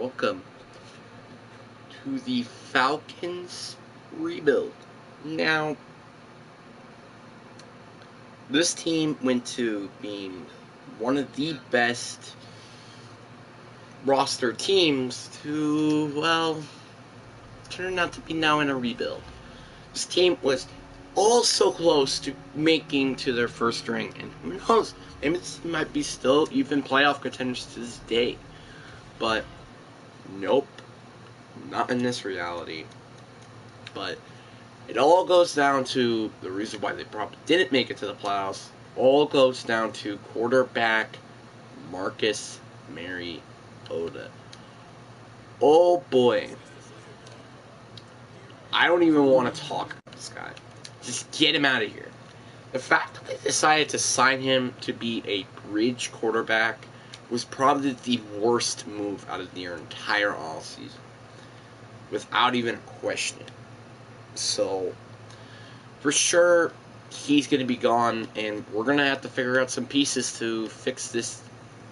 welcome to the Falcons rebuild. Now, this team went to being one of the best roster teams to, well, turn out to be now in a rebuild. This team was all so close to making to their first ring, and who knows, maybe this might be still even playoff contenders to this day. But, nope, not in this reality. But it all goes down to the reason why they probably didn't make it to the playoffs. All goes down to quarterback Marcus Mariota. Oh boy. I don't even want to talk about this guy. Just get him out of here. The fact that they decided to sign him to be a bridge quarterback was probably the worst move out of their entire offseason. Without even a question. So, for sure, he's going to be gone, and we're going to have to figure out some pieces to fix this,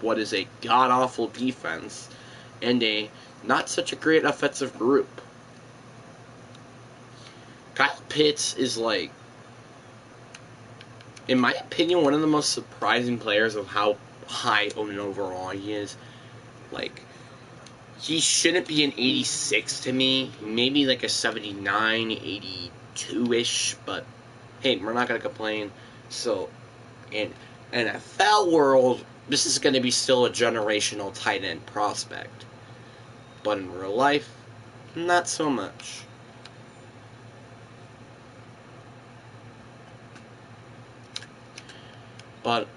what is a god-awful defense, and a not such a great offensive group. Kyle Pitts is, like, in my opinion, one of the most surprising players of how high of an overall he is. Like, he shouldn't be an 86 to me. Maybe like a 79, 82-ish. But, hey, we're not going to complain. So, in NFL world, this is going to be still a generational tight end prospect. But in real life, not so much. But,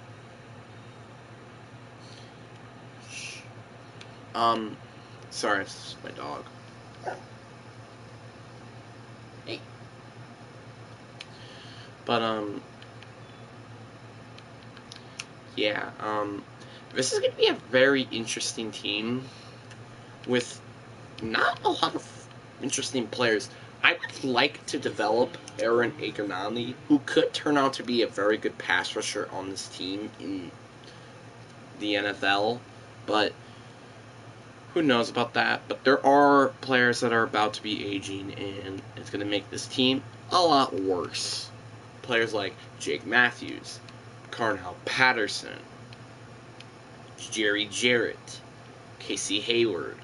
sorry, it's my dog. Hey. But, yeah, this is going to be a very interesting team with not a lot of interesting players. I would like to develop Aaron Agonali, who could turn out to be a very good pass rusher on this team in the NFL, but who knows about that. But there are players that are about to be aging, and it's going to make this team a lot worse. Players like Jake Matthews, Carnell Patterson, Jerry Jarrett, Casey Hayward.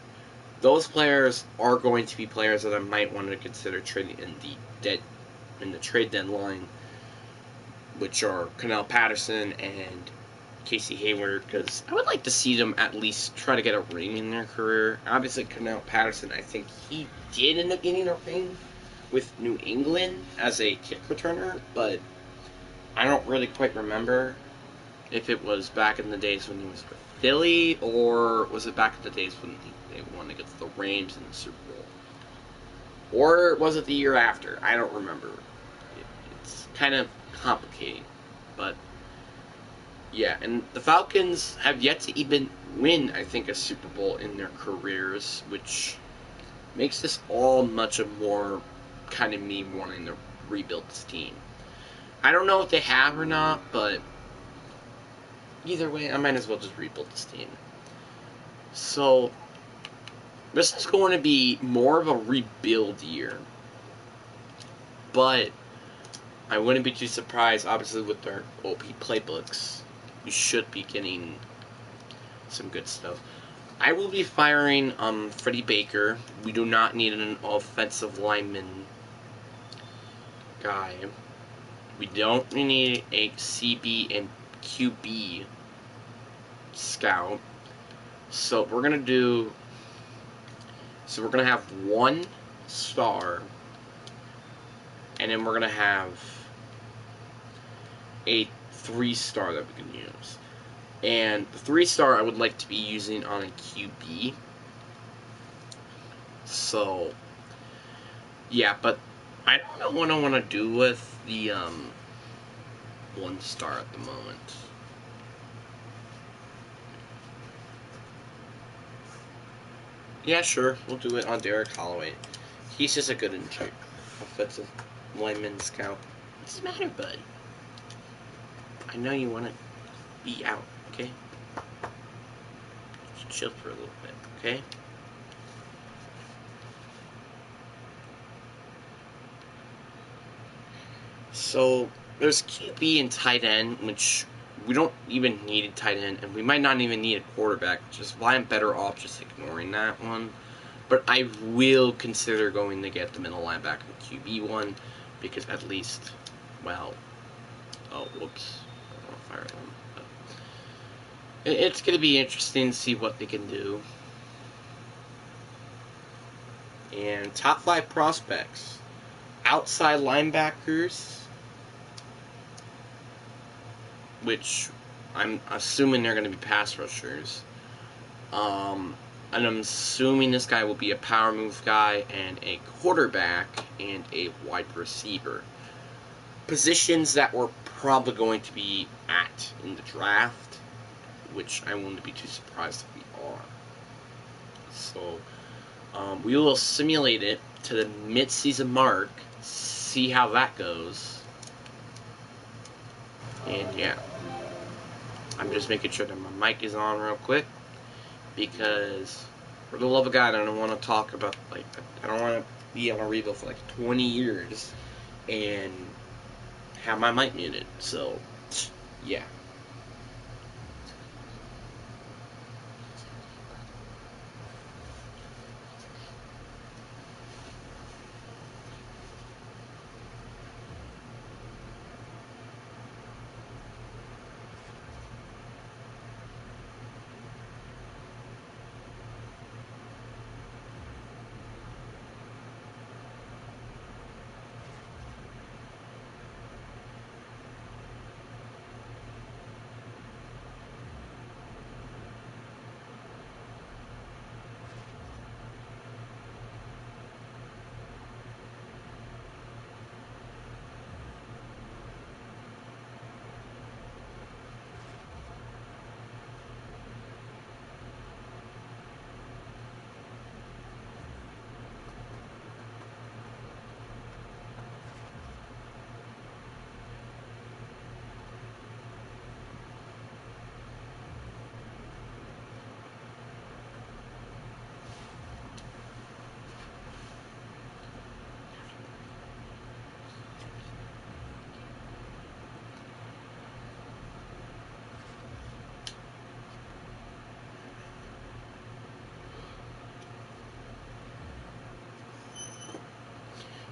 Those players are going to be players that I might want to consider trading in the trade deadline, which are Cornell Patterson and Casey Hayward, because I would like to see them at least try to get a ring in their career. Obviously, Cornell Patterson, I think he did end up getting a ring with New England as a kick returner, but I don't really quite remember if it was back in the days when he was with Philly, or was it back in the days when they won against the Rams in the Super Bowl? Or was it the year after? I don't remember. It's kind of complicating. But, yeah, and the Falcons have yet to even win, I think, a Super Bowl in their careers, which makes this all much more kind of me wanting to rebuild this team. I don't know if they have or not, but either way, I might as well just rebuild this team. So, this is going to be more of a rebuild year. But I wouldn't be too surprised, obviously, with their OP playbooks. You should be getting some good stuff. I will be firing Freddie Baker. We do not need an offensive lineman guy. We don't need a CB and QB scout. So we're going to have one star, and then we're going to have a 3-star that we can use. And the 3-star I would like to be using on a QB. So, yeah, but I don't know what I want to do with the 1-star at the moment. Yeah, sure, we'll do it on Derek Holloway. He's just a good offensive lineman scout. What's the matter, bud? I know you want to be out, okay? Just chill for a little bit, okay? So there's QB and tight end, which we don't even need a tight end, and we might not even need a quarterback, which is why I'm better off just ignoring that one. But I will consider going to get the middle linebacker QB one, because at least, well, oh, whoops, I don't want to fire them. But it's going to be interesting to see what they can do. And top 5 prospects. Outside linebackers, which I'm assuming they're going to be pass rushers. And I'm assuming this guy will be a power move guy and a quarterback and a wide receiver. Positions that we're probably going to be at in the draft, which I wouldn't be too surprised if we are. So we will simulate it to the mid-season mark, see how that goes. And yeah, I'm just making sure that my mic is on real quick, because for the love of God, I don't want to talk about, like, I don't want to be on a rebuild for like 20 years and have my mic muted. So yeah.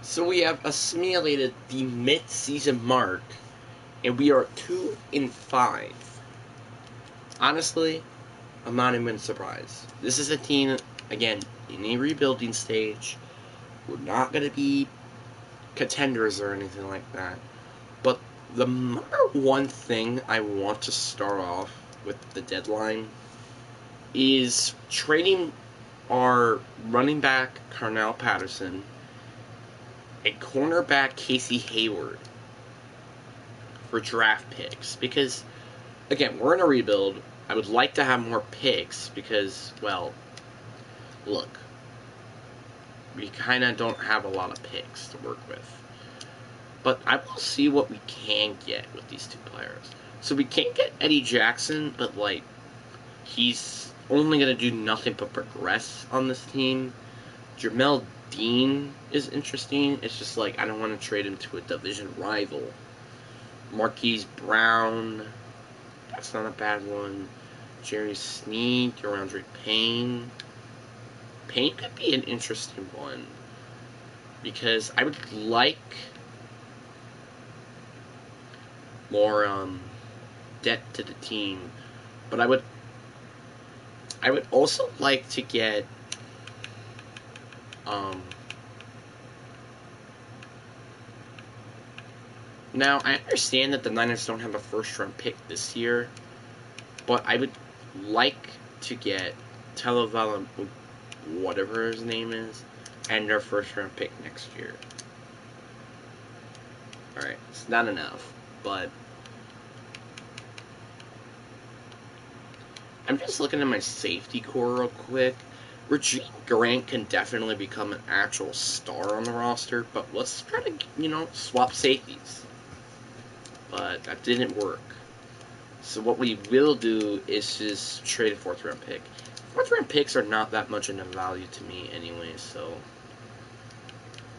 So we have assimilated the mid-season mark, and we are 2-5. Honestly, I'm not even surprised. This is a team, again, in a rebuilding stage. We're not going to be contenders or anything like that. But the number one thing I want to start off with the deadline is trading our running back, Carnell Patterson, a cornerback, Casey Hayward, for draft picks. Because, again, we're in a rebuild. I would like to have more picks because, well, look, we kind of don't have a lot of picks to work with. But I will see what we can get with these two players. So we can't get Eddie Jackson, but, like, he's only going to do nothing but progress on this team. Jamel Dean is interesting. It's just like, I don't want to trade him to a division rival. Marquise Brown, that's not a bad one. Jerry Sneed, DeAndre Payne. Payne could be an interesting one, because I would like more depth to the team, but I would also like to get now, I understand that the Niners don't have a first-round pick this year, but I would like to get Televala, whatever his name is, and their first-round pick next year. Alright, it's not enough, but I'm just looking at my safety core real quick. Reggie Grant can definitely become an actual star on the roster, but let's try to, swap safeties. But that didn't work. So what we will do is just trade a 4th-round pick. 4th-round picks are not that much in value to me anyway, so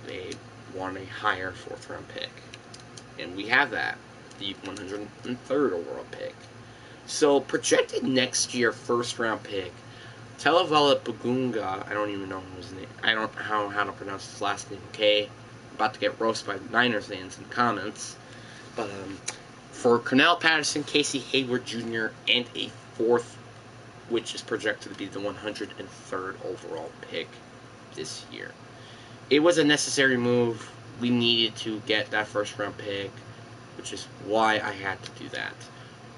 they want a higher 4th-round pick. And we have that, the 103rd overall pick. So, projected next year first round pick, Televala Pagunga, I don't even know his name. I don't know how to pronounce his last name, okay? I'm about to get roasted by the Niners fans in the comments. But, for Cornell Patterson, Casey Hayward Jr., and a fourth, which is projected to be the 103rd overall pick this year. It was a necessary move. We needed to get that first round pick, which is why I had to do that.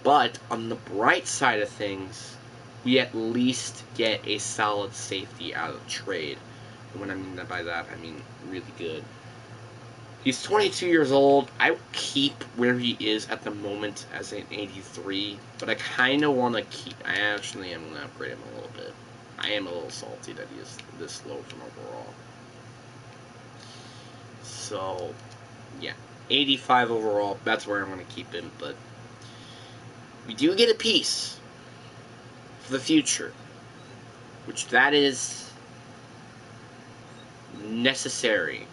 But on the bright side of things, we at least get a solid safety out of the trade. And when I mean by that, I mean really good. He's 22 years old. I would keep where he is at the moment as an 83, but I kind of want to keep. I actually am going to upgrade him a little bit. I am a little salty that he is this low from overall. So, yeah, 85 overall. That's where I'm going to keep him, but we do get a piece for the future, which that is necessary.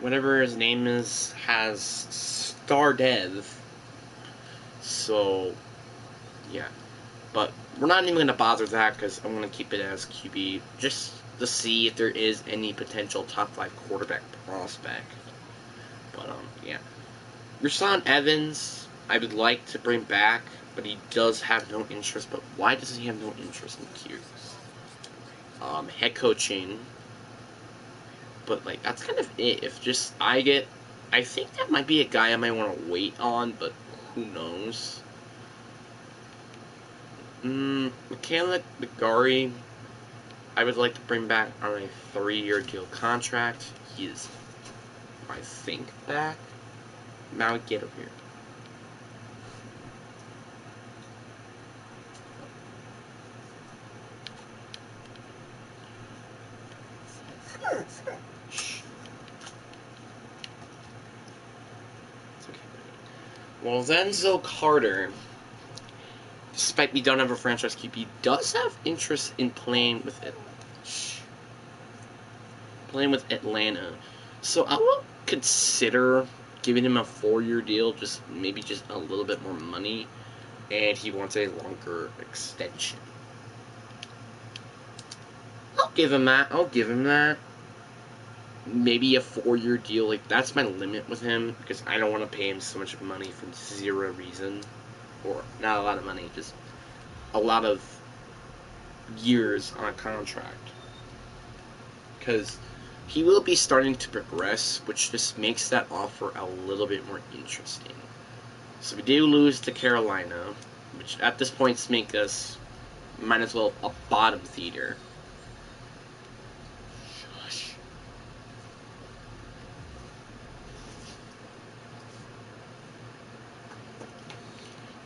Whatever his name is, has star dev. So, yeah. But we're not even going to bother that because I'm going to keep it as QB just to see if there is any potential top 5 quarterback prospect. But, yeah. Rashawn Evans, I would like to bring back, but he does have no interest. But why does he have no interest in Q? Head coaching. But, like, that's kind of it. If just I think that might be a guy I might want to wait on, but who knows? Michaela McGarry, I would like to bring back on a 3-year deal contract. He is, I think, back. Now get over here. Well, Zenzo Carter, despite we don't have a franchise QB, does have interest in playing with Atlanta. So I will consider giving him a 4-year deal, maybe just a little bit more money, and he wants a longer extension. I'll give him that. Maybe a 4-year deal. Like, that's my limit with him, because I don't want to pay him so much money for zero reason. Or, not a lot of money, just a lot of years on a contract. Because he will be starting to progress, which just makes that offer a little bit more interesting. So we do lose to Carolina, which at this point makes us might as well a bottom feeder.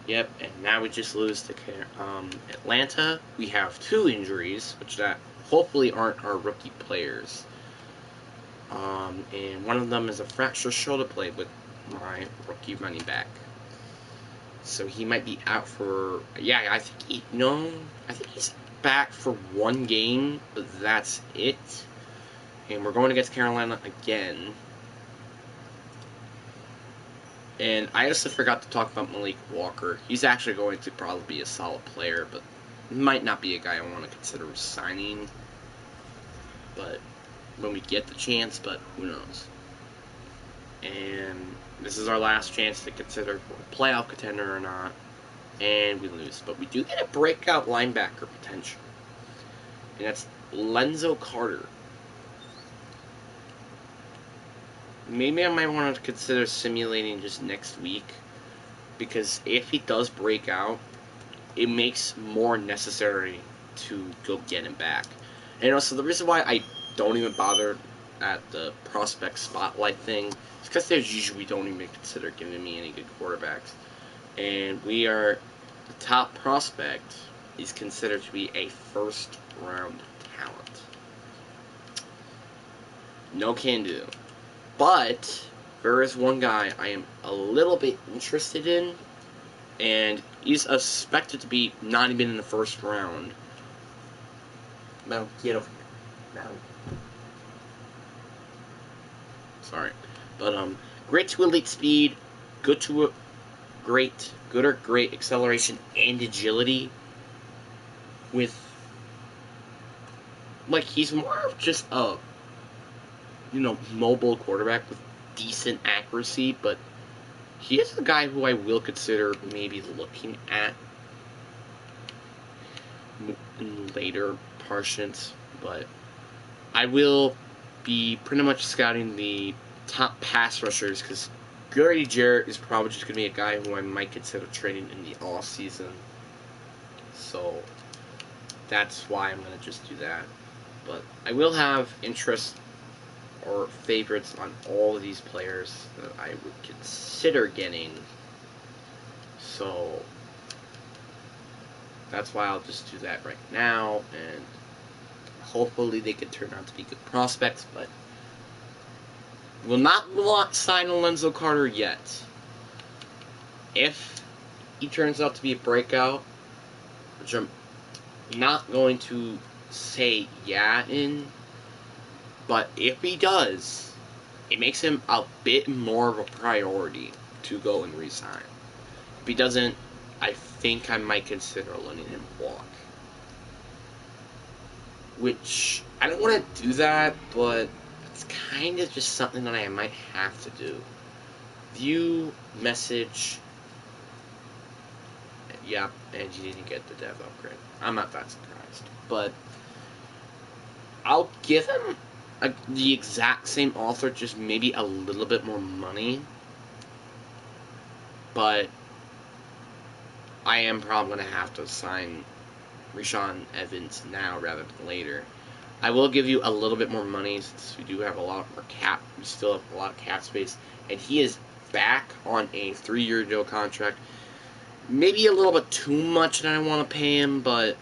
Yep, and now we just lose to Atlanta. We have 2 injuries, which that hopefully aren't our rookie players. And one of them is a fractured shoulder blade with my rookie running back. So he might be out for, I think he's back for 1 game, but that's it. And we're going against Carolina again. And I also forgot to talk about Malik Walker. He's actually going to probably be a solid player, but might not be a guy I want to consider signing. But when we get the chance, but who knows. And this is our last chance to consider if we're a playoff contender or not. And we lose. But we do get a breakout linebacker potential. And that's Lenzo Carter. Maybe I might want to consider simulating just next week, because if he does break out, it makes more necessary to go get him back. And also, the reason why I don't even bother at the prospect spotlight thing is because they usually don't even consider giving me any good quarterbacks. And we are, the top prospect is considered to be a first-round talent. No can do. But there is one guy I am a little bit interested in, and he's expected to be not even in the first round. Now, get over here. Sorry. But, great to elite speed, good to good or great acceleration and agility. With, like, he's more of just a, mobile quarterback with decent accuracy, but he is the guy who I will consider maybe looking at in later portions, but I will be pretty much scouting the top pass rushers because Grady Jarrett is probably just going to be a guy who I might consider trading in the off season. So that's why I'm going to just do that. But I will have interest or favorites on all of these players that I would consider getting. So that's why I'll just do that right now, and hopefully they could turn out to be good prospects, but will not sign Lorenzo Carter yet. If he turns out to be a breakout, which I'm not going to say yeah in, but if he does, it makes him a bit more of a priority to go and resign. If he doesn't, I think I might consider letting him walk. Which, I don't want to do that, but it's kind of just something that I might have to do. View, message. Yep, and you didn't get the dev upgrade. I'm not that surprised. But I'll give him the exact same author, just maybe a little bit more money. But I am probably going to have to sign Rashaan Evans now rather than later. I will give you a little bit more money since we do have a lot more cap. We still have a lot of cap space. And he is back on a 3-year deal contract. Maybe a little bit too much that I want to pay him, but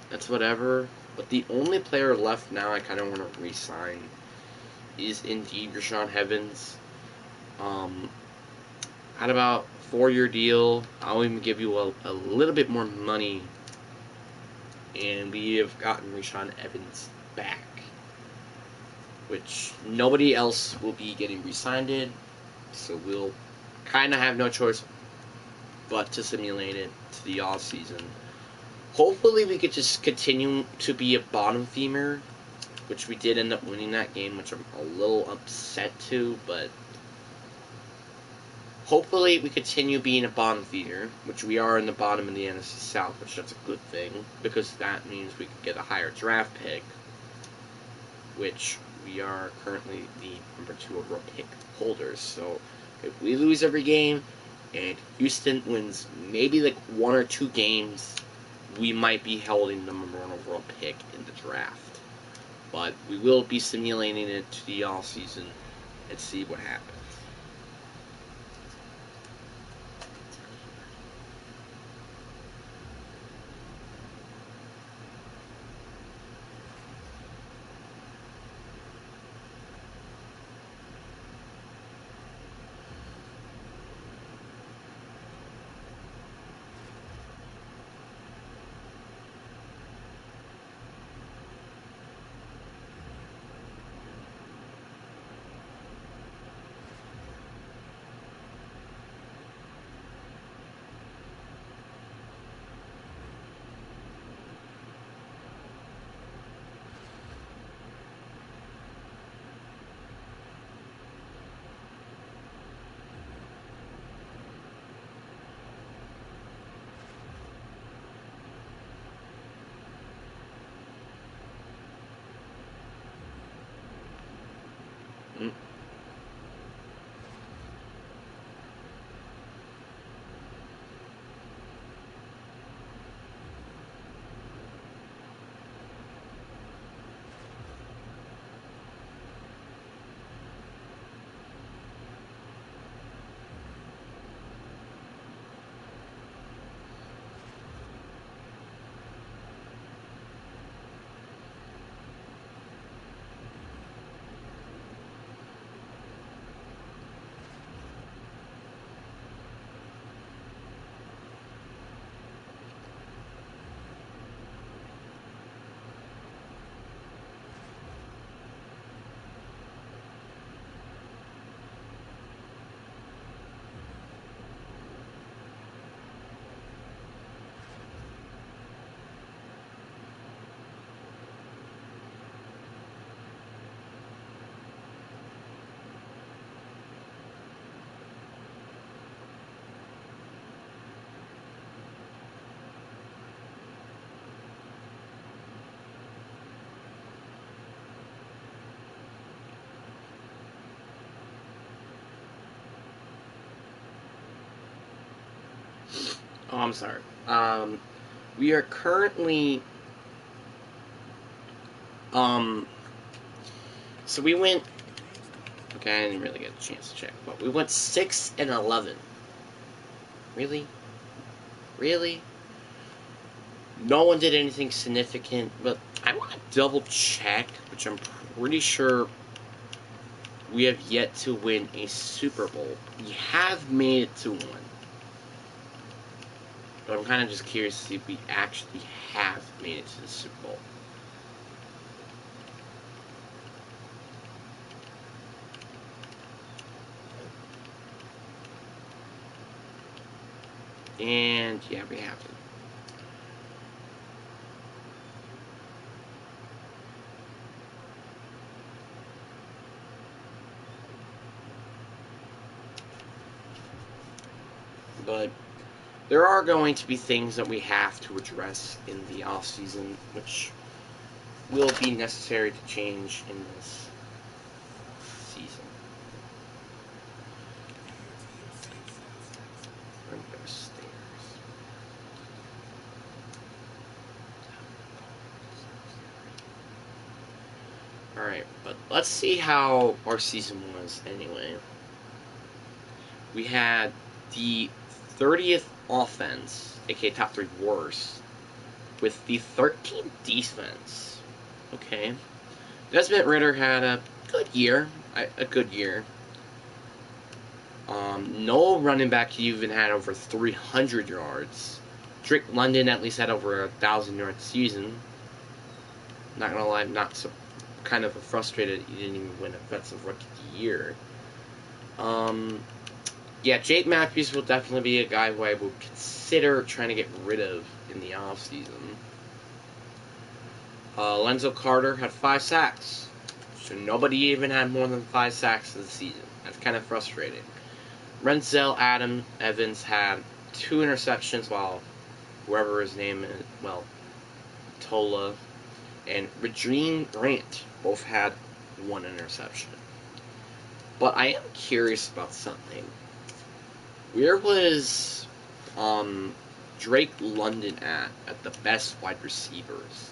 that's whatever. But the only player left now I kind of want to re-sign is indeed Rashaan Evans. At about 4-year deal, I'll even give you a little bit more money, and we have gotten Rashaan Evans back, which nobody else will be getting re-signed, so we'll kind of have no choice but to simulate it to the off season. Hopefully we could just continue to be a bottom feeder, which we did end up winning that game, which I'm a little upset to, but hopefully we continue being a bottom feeder, which we are in the bottom of the NFC South, which that's a good thing, because that means we could get a higher draft pick, which we are currently the number 2 overall pick holders. So if we lose every game and Houston wins maybe like 1 or 2 games, we might be holding the number 1 overall pick in the draft. But we will be simulating it to the off season and see what happens. Oh, I'm sorry. We are currently um. So we went. Okay, I didn't really get a chance to check, but we went 6-11. Really, really. No one did anything significant, but I want to double check, which I'm pretty sure we have yet to win a Super Bowl. We have made it to one. But I'm kind of just curious to see if we actually have made it to the Super Bowl. And yeah, we haven't. But there are going to be things that we have to address in the off season, which will be necessary to change in this season. Run upstairs. Alright, but let's see how our season was anyway. We had the 30th offense, aka top 3 worst, with the 13th defense. Okay. Desmond Ritter had a good year. No running back even had over 300 yards. Drake London at least had over 1,000-yard season. Not gonna lie, I'm not so kind of frustrated he didn't even win Offensive Rookie of the Year. Yeah, Jake Matthews will definitely be a guy who I will consider trying to get rid of in the offseason. Lenzo Carter had 5 sacks. So nobody even had more than 5 sacks this season. That's kind of frustrating. Renzel Evans had 2 interceptions, while whoever his name is, Tola and Regine Grant both had 1 interception. But I am curious about something. Where was Drake London at the best wide receivers?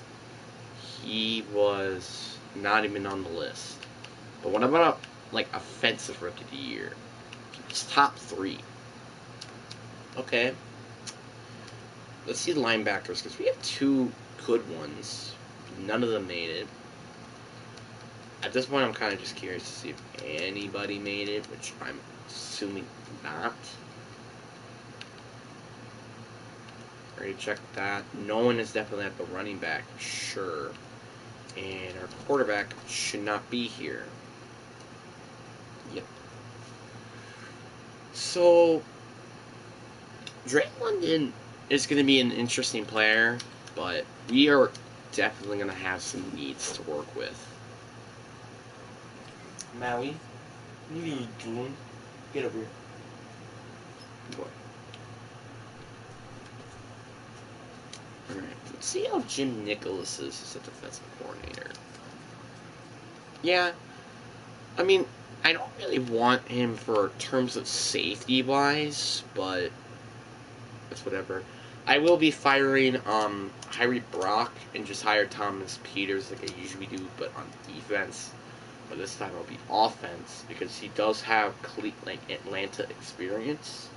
He was not even on the list. But what about offensive rookie of the year? He was top 3. Okay. Let's see the linebackers, because we have 2 good ones. None of them made it. At this point, I'm kind of just curious to see if anybody made it, which I'm assuming not. Already checked that. No one is definitely at the running back, sure. And our quarterback should not be here. Yep. So, Drake London is going to be an interesting player, but we are definitely going to have some needs to work with. Maui, what are you doing? Get over here. What? Alright, let's see how Jim Nicholas is as a defensive coordinator. Yeah, I mean, I don't really want him for terms of safety-wise, but that's whatever. I will be firing Hyrie Brock and just hire Thomas Peters like I usually do, but on defense. But this time it'll be offense, because he does have Atlanta experience.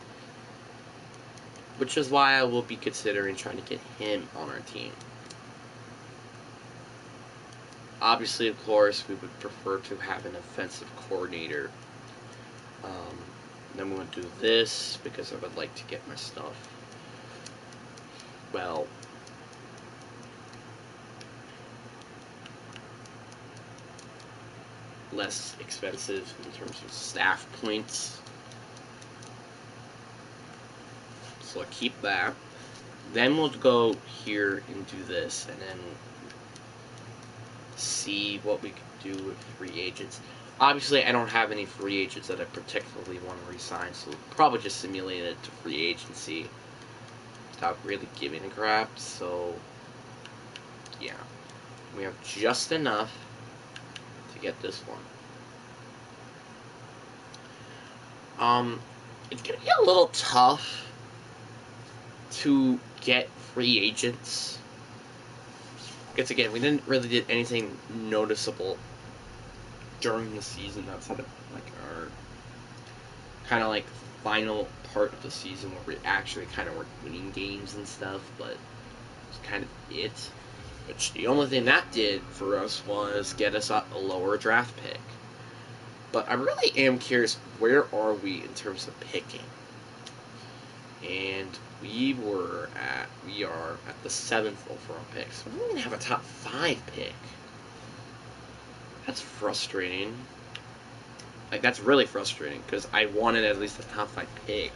Which is why I will be considering trying to get him on our team. Obviously, of course, we would prefer to have an offensive coordinator. Then we would do this, because I would like to get my stuff, well, less expensive in terms of staff points. So I'll keep that. Then we'll go here and do this, and then see what we can do with free agents. Obviously, I don't have any free agents that I particularly want to re-sign, so we'll probably just simulate it to free agency without really giving a crap. So, yeah. We have just enough to get this one. It's going to be a little tough to get free agents. Because again, we didn't really did anything noticeable during the season outside of like our kind of like final part of the season where we actually kind of were winning games and stuff, but it's kind of it. Which the only thing that did for us was get us up a lower draft pick. But I really am curious, where are we in terms of picking? And we are at the 7th overall pick, so we don't even have a top 5 pick. That's frustrating. Like, that's really frustrating, because I wanted at least a top 5 pick,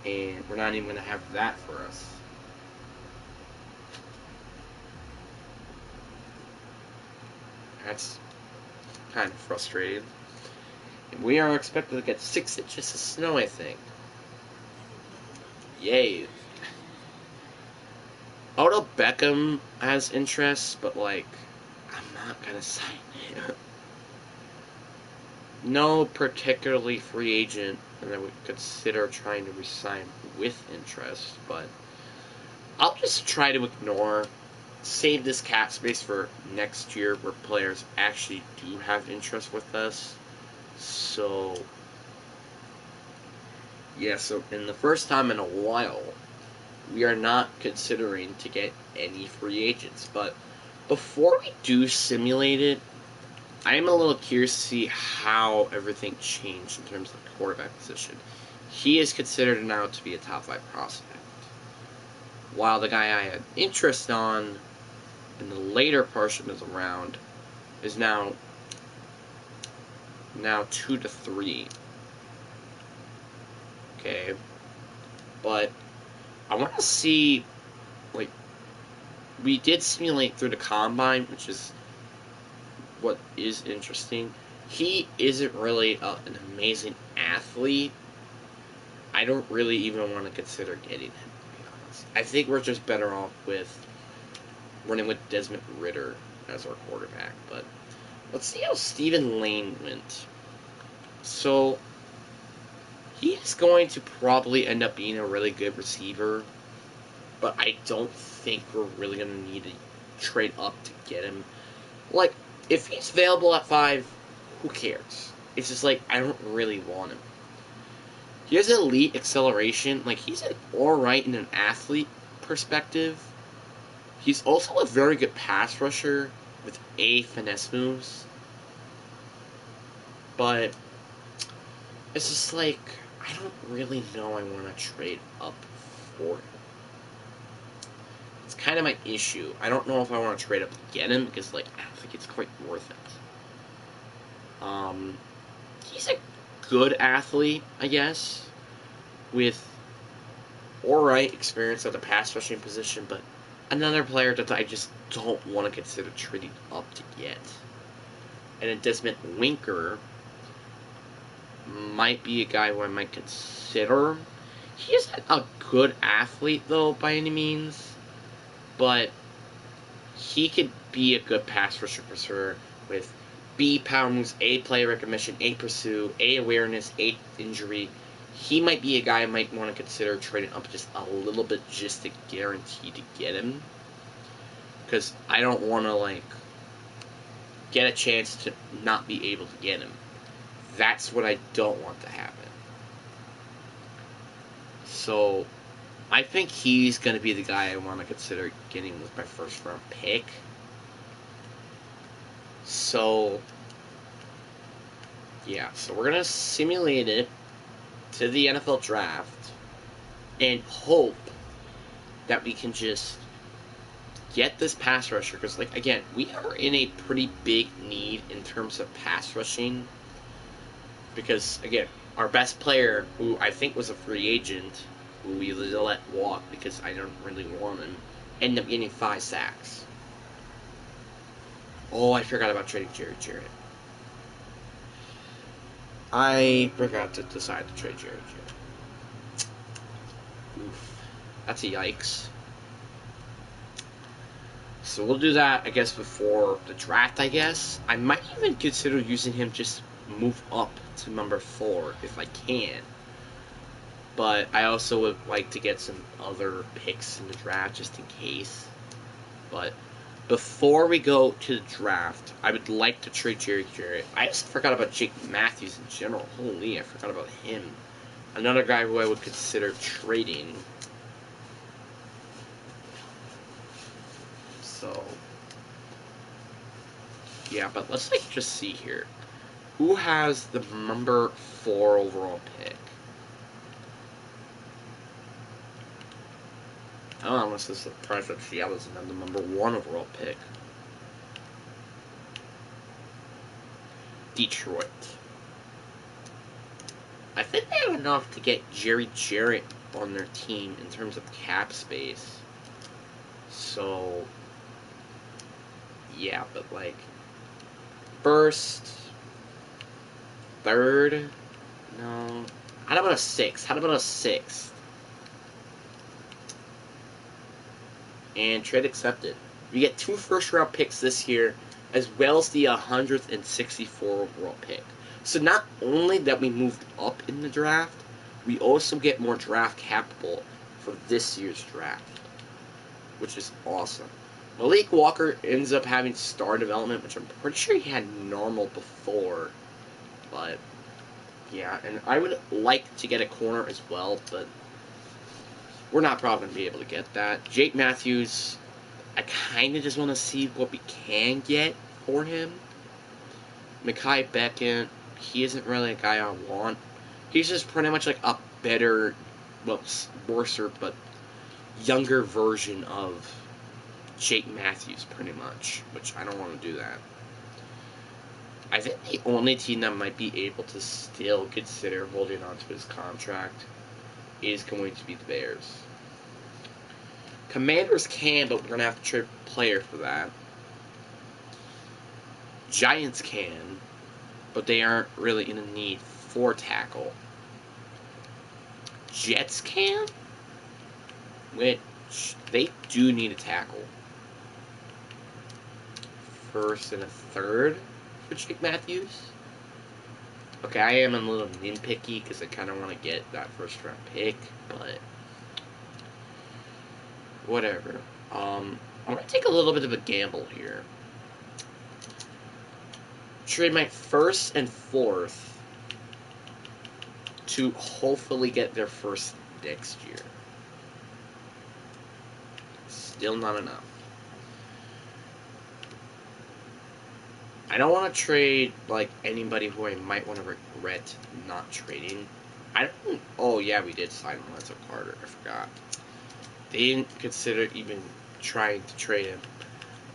and we're not even going to have that for us. That's kind of frustrating. And we are expected to get 6 inches of snow, I think. Yay. Odell Beckham has interest, but, like, I'm not going to sign him. No particularly free agent that I would consider trying to resign with interest, but I'll just try to save this cap space for next year where players actually do have interest with us. So, yeah, so in the first time in a while, we are not considering to get any free agents. But before we do simulate it, I am a little curious to see how everything changed in terms of the quarterback position. He is considered now to be a top 5 prospect, while the guy I had interest on in the later portion of the round is now 2 to 3. Okay, but I want to see, like, we did simulate through the combine, which is what is interesting. He isn't really an amazing athlete. I don't really even want to consider getting him, to be honest. I think we're just better off with running with Desmond Ridder as our quarterback. But let's see how Stephen Lane went. So he's going to probably end up being a really good receiver, but I don't think we're really going to need to trade up to get him. Like, if he's available at 5, who cares? It's just like, I don't really want him. He has elite acceleration. Like, he's an alright in an athlete perspective. He's also a very good pass rusher with finesse moves. But it's just like, I don't really know I want to trade up for him. It's kind of my issue. I don't know if I want to trade up to get him, because, like, I don't think it's quite worth it. He's a good athlete, I guess, with alright experience at the pass rushing position, but another player that I just don't want to consider trading up to get. And then Desmond Winker might be a guy who I might consider. He isn't a good athlete, though, by any means, but he could be a good pass rusher for sure, with B power moves, A play recognition, A pursue, A awareness, A injury. He might be a guy I might want to consider trading up just a little bit just to guarantee to get him. Because I don't want to, like, get a chance to not be able to get him. That's what I don't want to happen. So, I think he's going to be the guy I want to consider getting with my first round pick. So, yeah, so we're going to simulate it to the NFL draft and hope that we can just get this pass rusher. Because, like, again, we are in a pretty big need in terms of pass rushing. Because, again, our best player, who I think was a free agent, who we let walk because I don't really want him, ended up getting 5 sacks. Oh, I forgot about trading Jarrett. I forgot to decide to trade Jarrett. Oof. That's a yikes. So we'll do that, I guess, before the draft, I guess. I might even consider using him just move up to number 4 if I can. but I also would like to get some other picks in the draft just in case. But before we go to the draft, I would like to trade Jerry Jarrett. I just forgot about Jake Matthews in general. Holy, I forgot about him. Another guy who I would consider trading. So, yeah, but let's just see here. Who has the number 4 overall pick? I'm honestly surprised that Seattle doesn't have the number 1 overall pick. Detroit. I think they have enough to get Jerry Jarrett on their team in terms of cap space. So, yeah, but like, first, third, no. How about a 6th? How about a 6th? And trade accepted. We get 2 first-round picks this year, as well as the 164 overall pick. So not only that we moved up in the draft, we also get more draft capital for this year's draft, which is awesome. Malik Walker ends up having star development, which I'm pretty sure he had normal before, but yeah, and I would like to get a corner as well, but we're not probably going to be able to get that. Jake Matthews, I kind of just want to see what we can get for him. Mekhi Becton, he isn't really a guy I want. He's just pretty much like a better, well, worser, but younger version of Jake Matthews, pretty much, which I don't want to do that. I think the only team that might be able to still consider holding on to his contract is going to be the Bears. Commanders can, but we're going to have to trade a player for that. Giants can, but they aren't really in a need for tackle. Jets can, which they do need a tackle. First and a third for Jake Matthews. Okay, I am a little nitpicky because I kind of want to get that first round pick, but whatever. I'm going to take a little bit of a gamble here. Trade my 1st and 4th to hopefully get their first next year. Still not enough. I don't want to trade like anybody who I might want to regret not trading. I don't. Oh yeah, we did sign Lorenzo Carter. I forgot. They didn't consider even trying to trade him.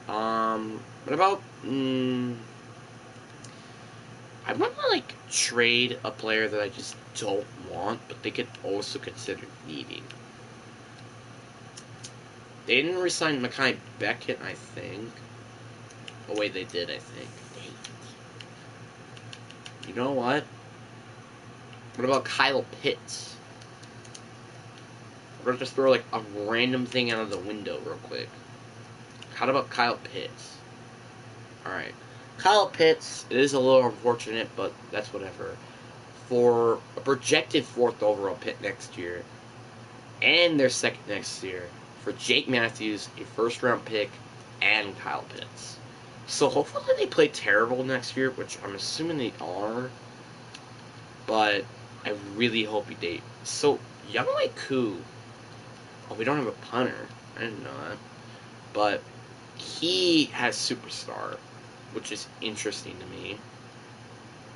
What about? I want to like trade a player that I just don't want, but they could also consider needing. They didn't resign Mekhi Becton, I think. Oh wait, they did, I think. Dang it. You know what? What about Kyle Pitts? We're gonna just throw like a random thing out of the window real quick. How about Kyle Pitts? Alright. Kyle Pitts, it is a little unfortunate, but that's whatever. For a projected 4th overall pick next year, and their 2nd next year, for Jake Matthews, a 1st round pick, and Kyle Pitts. So hopefully they play terrible next year, which I'm assuming they are. But I really hope they. So Younghoe Koo. Oh, we don't have a punter. I didn't know that. But he has superstar, which is interesting to me.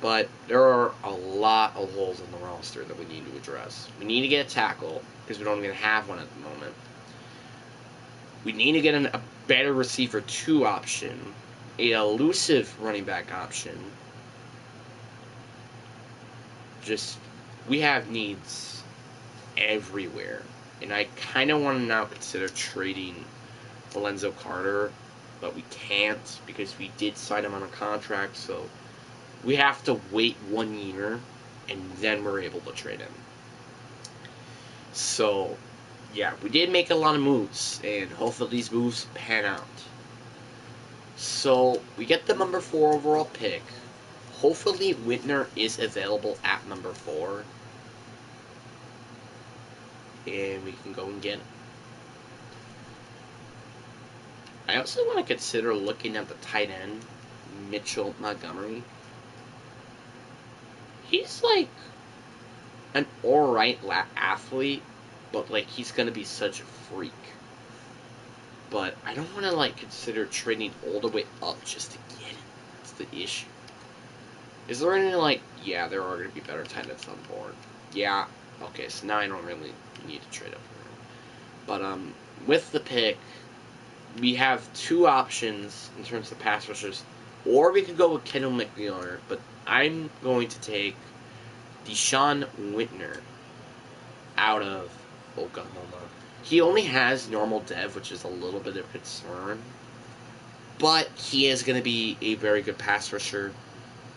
But there are a lot of holes in the roster that we need to address. We need to get a tackle, because we don't even have one at the moment. We need to get a better receiver 2 option, a elusive running back option. Just, we have needs everywhere. And I kind of want to now consider trading Lorenzo Carter, but we can't because we did sign him on a contract, so we have to wait 1 year, and then we're able to trade him. So, yeah, we did make a lot of moves, and hopefully these moves pan out. So, we get the number 4 overall pick. Hopefully Whitner is available at number 4. and we can go and get him. I also want to consider looking at the tight end, Mitchell Montgomery. He's like an alright athlete, but like he's gonna be such a freak. But I don't want to like consider trading all the way up just to get him. That's the issue. Is there any like, yeah, there are gonna be better tight ends on board. Yeah, okay, so now I don't really need to trade up for him. But with the pick, we have two options in terms of pass rushers, or we could go with Kendall McMillan, but I'm going to take Deshaun Whitner out of Oklahoma. He only has normal dev, which is a little bit of concern, but he is going to be a very good pass rusher.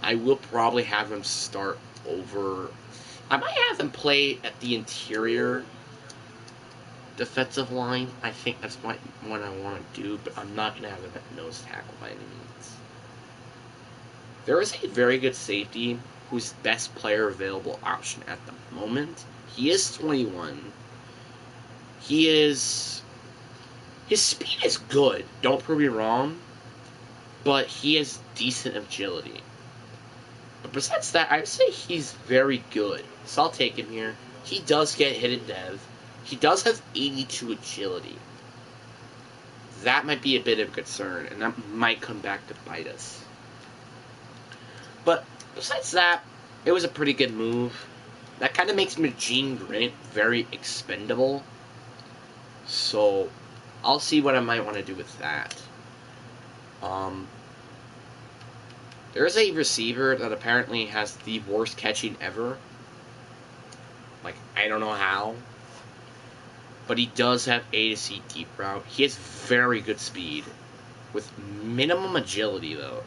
I will probably have him start over. I might have him play at the interior defensive line. I think that's what I want to do, but I'm not going to have him at nose tackle by any means. There is a very good safety who's best player available option at the moment. He is 21. His speed is good, don't prove me wrong, but he has decent agility. But besides that, I would say he's very good. So I'll take him here. He does get hit in dev. He does have 82 agility. That might be a bit of a concern, and that might come back to bite us. But besides that, it was a pretty good move. That kind of makes Gene Grant very expendable. So I'll see what I might want to do with that. There's a receiver that apparently has the worst catching ever. Like, I don't know how. But he does have A to C deep route. He has very good speed. With minimum agility, though.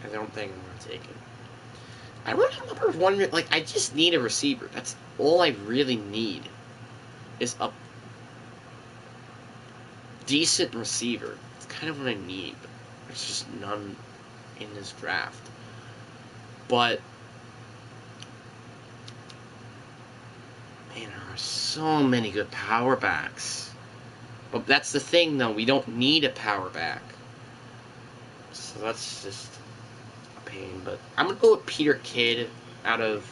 I don't think I'm going to take him. I want a number one. Like, I just need a receiver. That's all I really need. Is a decent receiver. It's kind of what I need. But there's just none in this draft. But man, there are so many good power backs. But that's the thing, though. We don't need a power back. So that's just a pain. But I'm going to go with Peter Kidd out of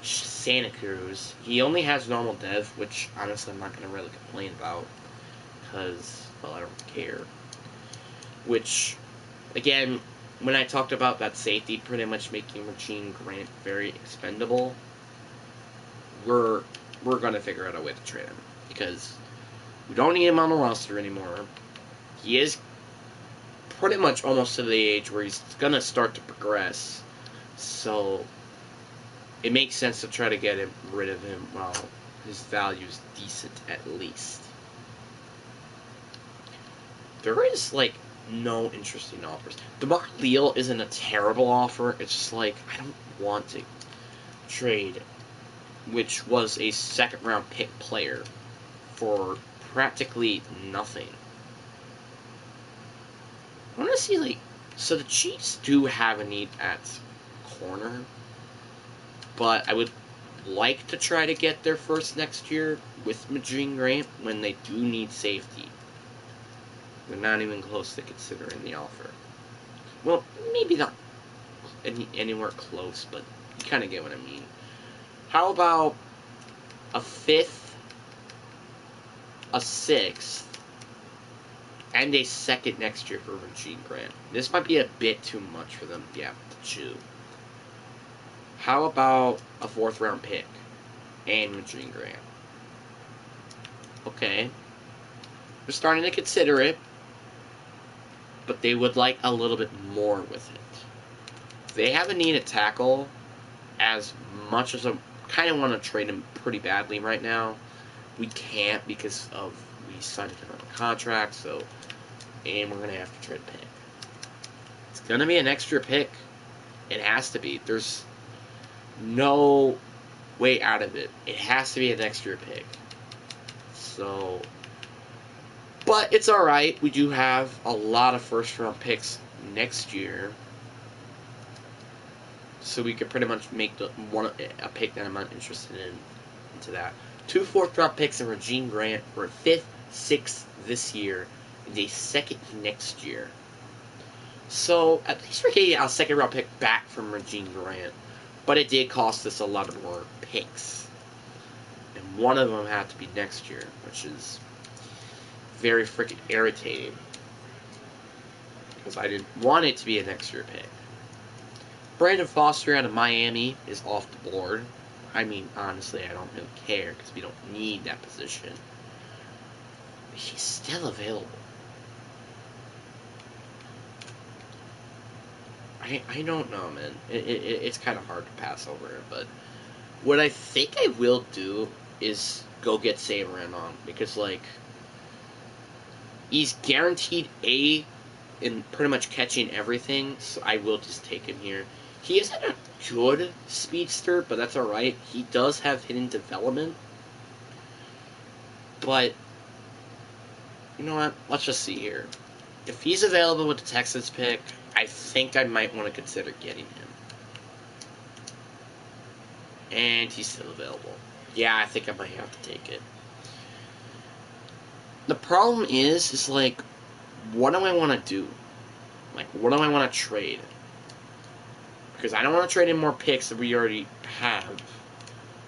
Santa Cruz. He only has normal dev, which honestly I'm not going to really complain about. Because, well, I don't care. Which, again, when I talked about that safety pretty much making Gene Grant very expendable, we're going to figure out a way to trade him. Because we don't need him on the roster anymore. He is pretty much almost to the age where he's going to start to progress. So it makes sense to try to get rid of him while his value is decent at least. There is, like, no interesting offers. DeMar Leal isn't a terrible offer. It's just like, I don't want to trade, which was a second-round pick player, for practically nothing. I want to see, like, so the Chiefs do have a need at corner, but I would like to try to get there first next year with Gene Grant when they do need safety. We're not even close to considering the offer. Well, maybe not anywhere close, but you kind of get what I mean. How about a 5th, a 6th, and a 2nd next year for Gene Grant? This might be a bit too much for them to have to chew. How about a 4th round pick and Gene Grant? Okay. We're starting to consider it, but they would like a little bit more with it. They have a need at tackle, as much as I kind of want to trade him pretty badly right now. We can't because of we signed him on a contract, so, and we're going to have to trade a pick. It's going to be an extra pick. It has to be. There's no way out of it. It has to be an extra pick. So, but it's alright. We do have a lot of first-round picks next year. So we could pretty much make a pick that I'm not interested in into that. 2 fourth-round picks in Regine Grant. We're 5th, 6th this year, and a 2nd next year. So at least we're getting a 2nd-round pick back from Regine Grant. But it did cost us a lot more picks. And one of them had to be next year, which is very freaking irritating. Because I didn't want it to be a next year pick. Brandon Foster out of Miami is off the board. I mean, honestly, I don't really care because we don't need that position. But he's still available. I don't know, man. It's kind of hard to pass over it, but what I think I will do is go get Sam Randon because, like, he's guaranteed A in pretty much catching everything, so I will just take him here. He isn't a good speedster, but that's alright. He does have hidden development. But, you know what? Let's just see here. If he's available with the Texans pick, I think I might want to consider getting him. And he's still available. Yeah, I think I might have to take it. The problem is like, what do I want to do? Like, what do I want to trade? Because I don't want to trade in more picks that we already have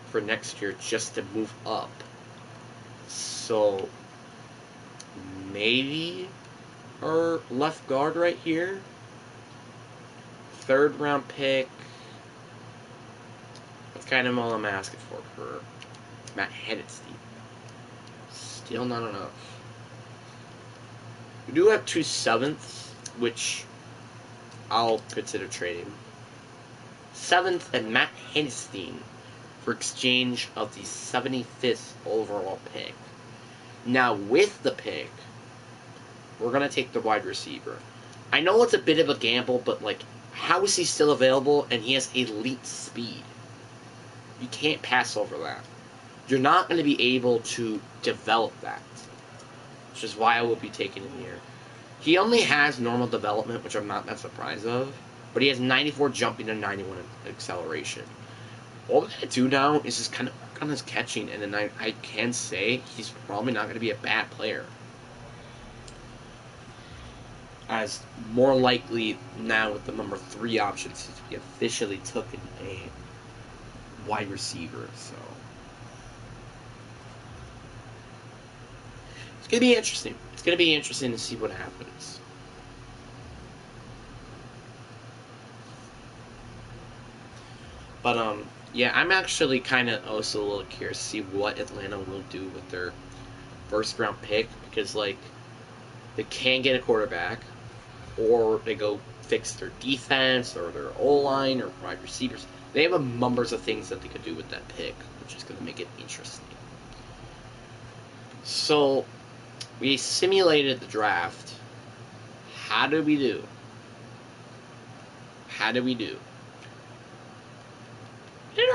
for next year just to move up. So, maybe our left guard right here. 3rd round pick. That's kind of all I'm asking for Matt Hennessy. Still not enough. We do have 2 7ths, which I'll consider trading. 7th and Matt Hennessy for exchange of the 75th overall pick. Now, with the pick, we're going to take the wide receiver. I know it's a bit of a gamble, but, like, how is he still available and he has elite speed? You can't pass over that. You're not going to be able to develop that, which is why I will be taking him here. He only has normal development, which I'm not that surprised of, but he has 94 jumping and 91 acceleration. All we gotta do now is just kind of work on his catching, and then I can say he's probably not going to be a bad player. As more likely now with the number 3 option since we officially took a wide receiver, so it's gonna be interesting. It's gonna be interesting to see what happens. But yeah, I'm actually kind of also a little curious to see what Atlanta will do with their 1st round pick because, like, they can get a quarterback, or they go fix their defense or their O-line or wide receivers. They have a numbers of things that they could do with that pick, which is going to make it interesting. So, we simulated the draft. How did we do? We did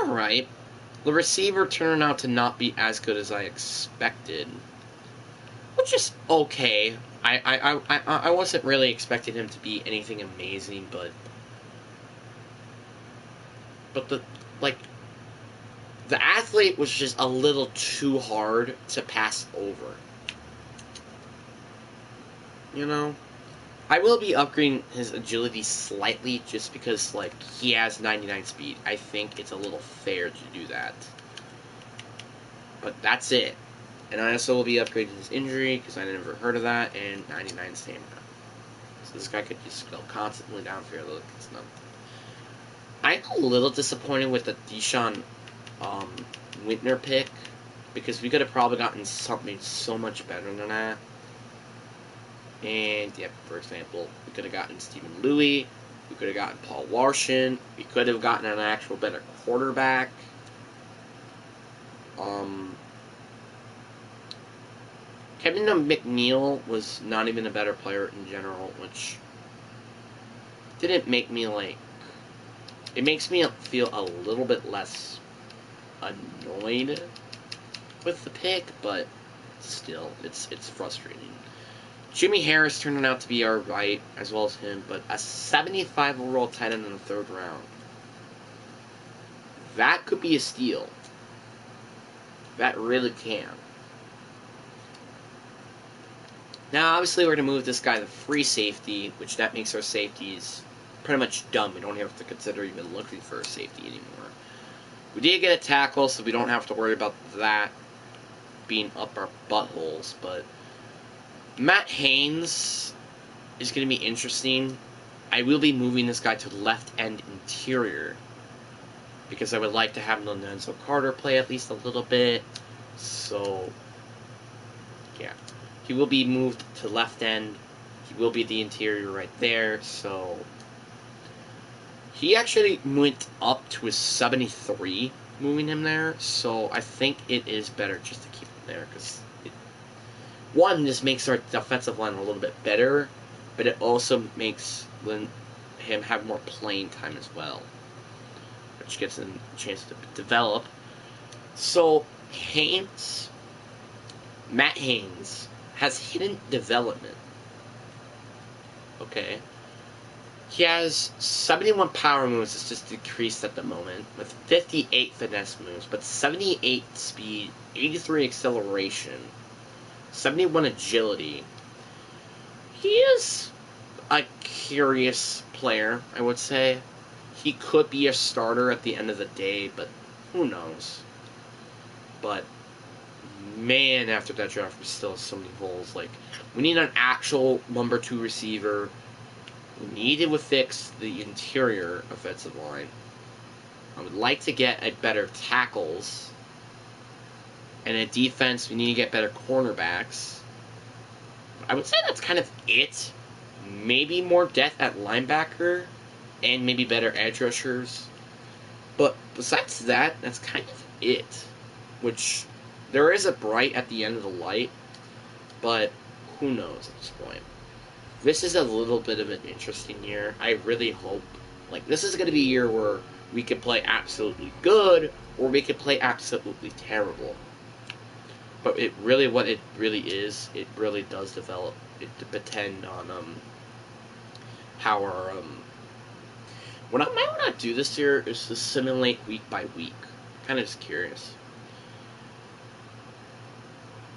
alright. The receiver turned out to not be as good as I expected, which is okay. I wasn't really expecting him to be anything amazing, but the athlete was just a little too hard to pass over. You know? I will be upgrading his agility slightly just because, like, he has 99 speed. I think it's a little fair to do that. But that's it. And I also will be upgrading his injury because I never heard of that, and 99 stamina. So this guy could just go constantly downfield. Look, it's nothing. I'm a little disappointed with the Deshaun Wintner pick because we could have probably gotten something so much better than that. And, yeah, for example, we could have gotten Stephen Louis. We could have gotten Paul Larson. We could have gotten an actual better quarterback. Kevin McNeil was not even a better player in general, which didn't make me, like... It makes me feel a little bit less annoyed with the pick, but still, it's frustrating. Jimmy Harris turned out to be alright, as well as him, but a 75 overall tight end in the 3rd round. That could be a steal. That really can. Now, obviously, we're going to move this guy to free safety, which that makes our safeties pretty much dumb. We don't have to consider even looking for a safety anymore. We did get a tackle, so we don't have to worry about that being up our buttholes, but Matt Haynes is going to be interesting. I will be moving this guy to left end interior because I would like to have Lorenzo Carter play at least a little bit. So, yeah. He will be moved to left end. He will be the interior right there. So, he actually went up to a 73 moving him there. So, I think it is better just to keep him there because one, this makes our defensive line a little bit better, but it also makes him have more playing time as well, which gives him a chance to develop. So, Matt Haynes, has hidden development. Okay. He has 71 power moves, it's just decreased at the moment, with 58 finesse moves, but 78 speed, 83 acceleration, 71 agility. He is a curious player, I would say. He could be a starter at the end of the day, but who knows. But, man, after that draft, we still have so many holes. Like, we need an actual number 2 receiver. We need to fix the interior offensive line. I would like to get a better tackles. And a defense, we need to get better cornerbacks. I would say that's kind of it. Maybe more depth at linebacker. And maybe better edge rushers. But besides that, that's kind of it. Which, there is a bright at the end of the light. But who knows at this point. This is a little bit of an interesting year. I really hope. Like, this is going to be a year where we could play absolutely good, or we could play absolutely terrible. But it really, what it really is, it really does develop. It depend on how our what I might want to do this year is to simulate week by week. Kind of just curious.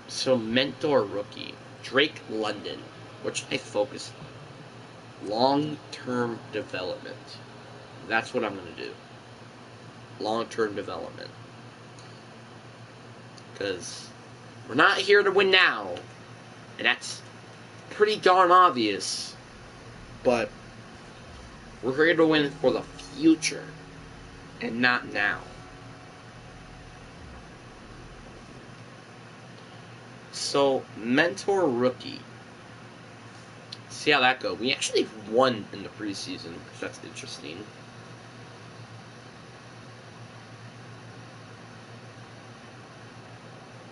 So mentor rookie Drake London, which I focus on. Long-term development. That's what I'm going to do. Long-term development. Because we're not here to win now. And that's pretty darn obvious. But we're here to win for the future. And not now. So, mentor rookie. See how that goes. We actually won in the preseason, which that's interesting.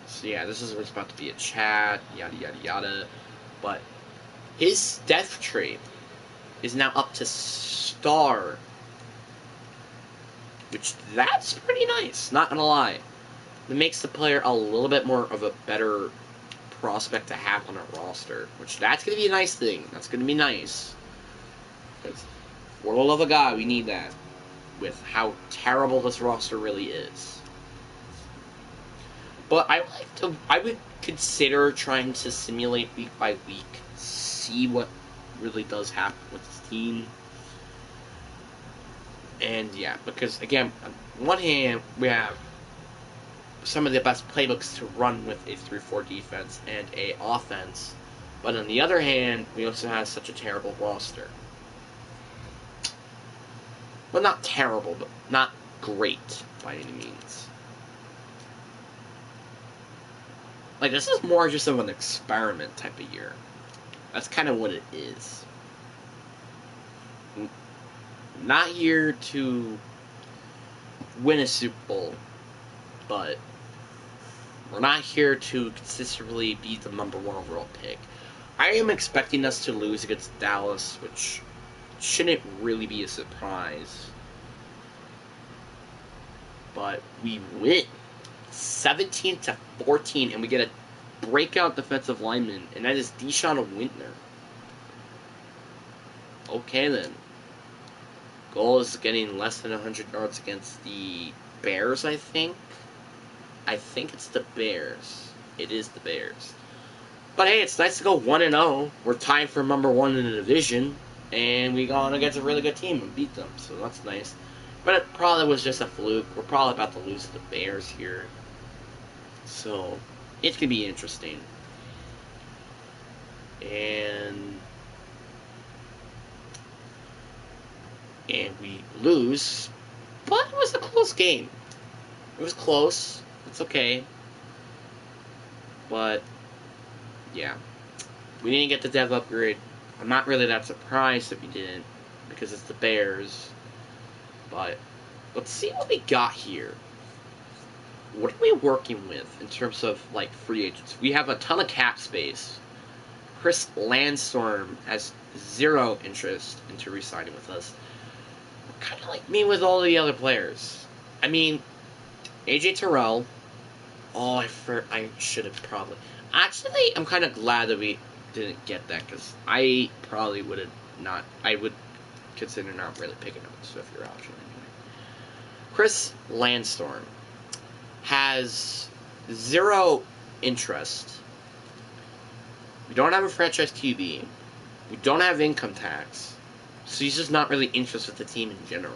So yeah, this is what's about to be a chat, yada yada yada. But his death trait is now up to star, which that's pretty nice. Not gonna lie, it makes the player a little bit more of a better prospect to have on our roster, which that's going to be a nice thing. That's going to be nice. Because for the love of God, we need that with how terrible this roster really is. But I would consider trying to simulate week by week, see what really does happen with this team. And yeah, because again, on one hand, we have some of the best playbooks to run with a 3-4 defense and a offense. But on the other hand, we also have such a terrible roster. Well, not terrible, but not great by any means. Like, this is more just of an experiment type of year. That's kind of what it is. Not here to win a Super Bowl, but we're not here to consistently be the number 1 overall pick. I am expecting us to lose against Dallas, which shouldn't really be a surprise. But we win 17-14, and we get a breakout defensive lineman, and that is Deshaun Wintner. Okay then. Goal is getting less than 100 yards against the Bears, I think. I think it's the Bears. It is the Bears. But hey, it's nice to go 1-0. We're tied for number 1 in the division, and we gone against a really good team and beat them, so that's nice. But it probably was just a fluke. We're probably about to lose to the Bears here. So, it's going to be interesting. And we lose, but it was a close game. It was close. It's okay. But, yeah. We didn't get the dev upgrade. I'm not really that surprised if we didn't, because it's the Bears. But, let's see what we got here. What are we working with in terms of, like, free agents? We have a ton of cap space. Chris Landstorm has 0 interest into re-signing with us. Kind of like me with all the other players. I mean, AJ Terrell. Oh, I should have probably. Actually, I'm kind of glad that we didn't get that, because I probably would have not. I would consider not really picking up the Swiffer option anyway. Chris Landstorm has 0 interest. We don't have a franchise QB. We don't have income tax. So he's just not really interested with the team in general.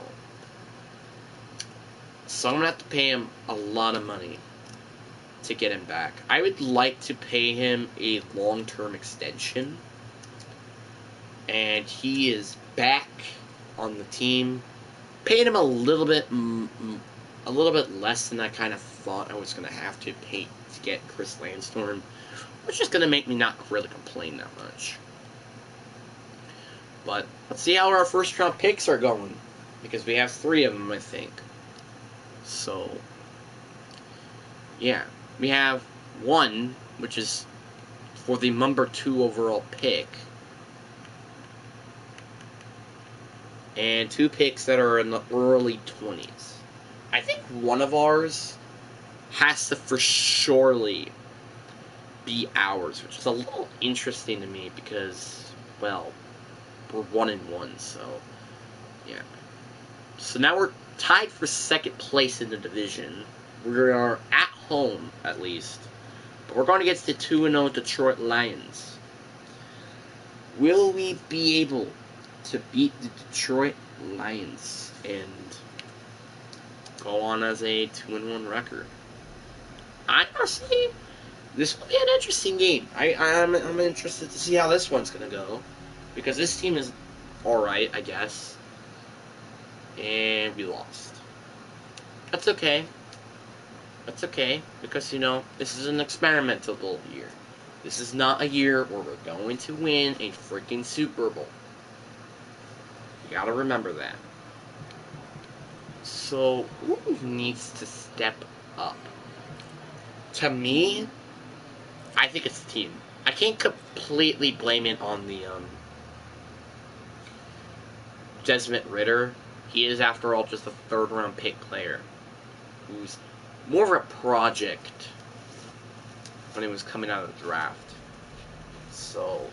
So I'm going to have to pay him a lot of money to get him back. I would like to pay him a long-term extension. And he is back on the team. Paid him a little bit less than I kind of thought I was going to have to pay to get Chris Landstorm, which is going to make me not really complain that much. But let's see how our first round picks are going, because we have 3 of them, I think. So, yeah. We have 1, which is for the number 2 overall pick, and 2 picks that are in the early 20s. I think one of ours has to for surely be ours, which is a little interesting to me because, well, we're 1-1, so yeah. So now we're tied for 2nd place in the division. We are at home, at least. But we're going against the 2-0 Detroit Lions. Will we be able to beat the Detroit Lions and go on as a 2-1 record? Honestly, this will be an interesting game. I'm interested to see how this one's going to go, because this team is alright, I guess. And we lost. That's okay. That's okay, because, you know, this is an experimental year. This is not a year where we're going to win a freaking Super Bowl. You gotta remember that. So, who needs to step up? To me, I think it's the team. I can't completely blame it on the Desmond Ridder. He is, after all, just a 3rd-round pick player who's more of a project when he was coming out of the draft. So,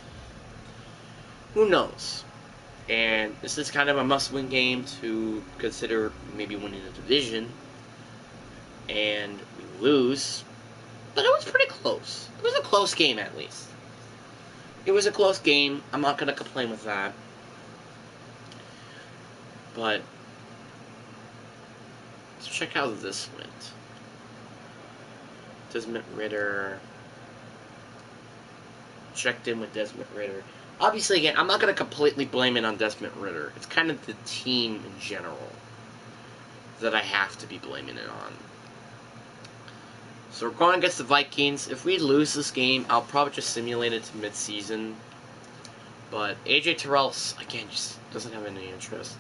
who knows? And this is kind of a must-win game to consider maybe winning the division. And we lose. But it was pretty close. It was a close game, at least. It was a close game. I'm not going to complain with that. But let's check how this went. Desmond Ridder. Checked in with Desmond Ridder. Obviously, again, I'm not going to completely blame it on Desmond Ridder. It's kind of the team in general that I have to be blaming it on. So we're going against the Vikings. If we lose this game, I'll probably just simulate it to mid-season. But AJ Terrell, again, just doesn't have any interest.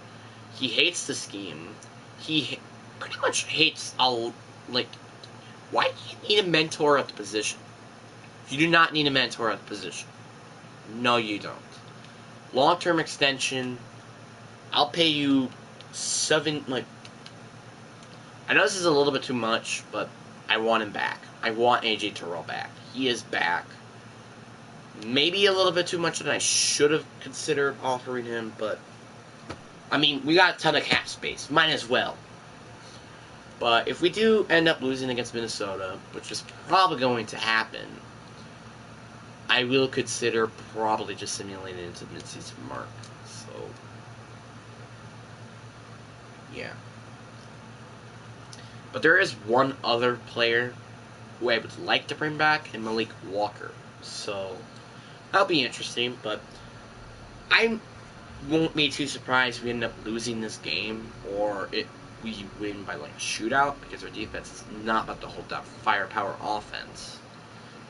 He hates this game. He pretty much hates all, like, why do you need a mentor at the position? You do not need a mentor at the position. No, you don't. Long-term extension, I'll pay you I know this is a little bit too much, but I want him back. I want AJ Terrell back. He is back. Maybe a little bit too much than I should have considered offering him, but I mean, we got a ton of cap space. Might as well. But if we do end up losing against Minnesota, which is probably going to happen, I will consider probably just simulating into the midseason mark. So, yeah. But there is one other player who I would like to bring back, and Malik Walker. So, that'll be interesting, but I won't be too surprised if we end up losing this game, or we win by like a shootout, because our defense is not about to hold that firepower offense.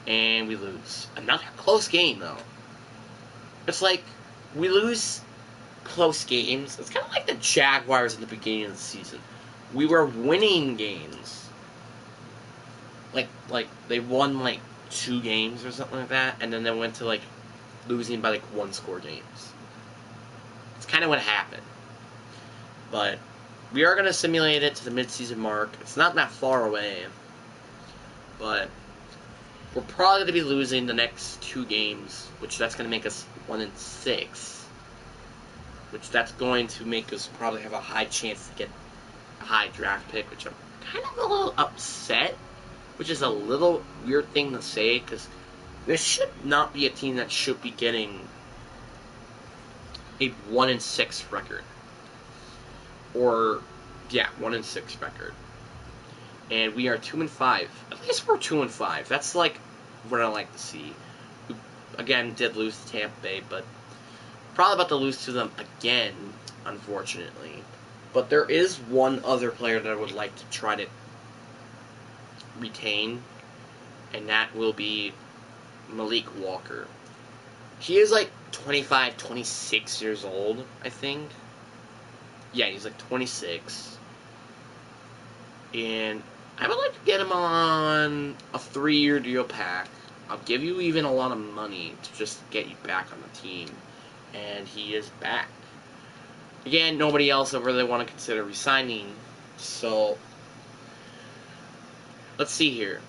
And we lose. Another close game, though. It's like, we lose close games. It's kind of like the Jaguars at the beginning of the season. We were winning games. Like they won, like, 2 games or something like that, and then they went to, like, losing by, like, 1-score games. It's kind of what happened. But we are going to simulate it to the midseason mark. It's not that far away. But we're probably going to be losing the next 2 games, which that's going to make us 1-6. Which that's going to make us probably have a high chance to get a high draft pick, which I'm kind of a little upset, which is a little weird thing to say, because this should not be a team that should be getting a 1-6 record. Or, yeah, 1-6 record. And we are 2-5. At least we're 2-5. That's like what I like to see. We, again, did lose to Tampa Bay, but probably about to lose to them again, unfortunately. But there is one other player that I would like to try to retain, and that will be Malik Walker. He is like 25, 26 years old, I think. Yeah, he's like 26. And I would like to get him on a 3-year deal pack. I'll give you even a lot of money to just get you back on the team. And he is back. Again, nobody else I really want to consider resigning. So, let's see here.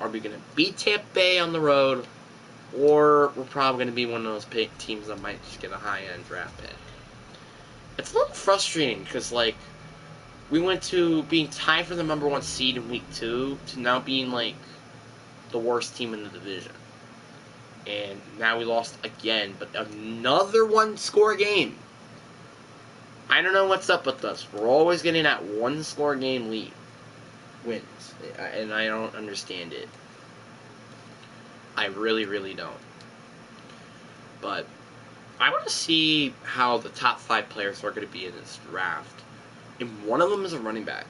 Are we going to beat Tampa Bay on the road? Or we're probably going to be one of those teams that might just get a high-end draft pick. It's a little frustrating because, like, we went to being tied for the number 1 seed in week 2 to now being, like, the worst team in the division. And now we lost again, but another 1-score game. I don't know what's up with us. We're always getting that 1-score game lead. Wins. And I don't understand it. I really, really don't. But I want to see how the top 5 players are going to be in this draft. And one of them is a running back.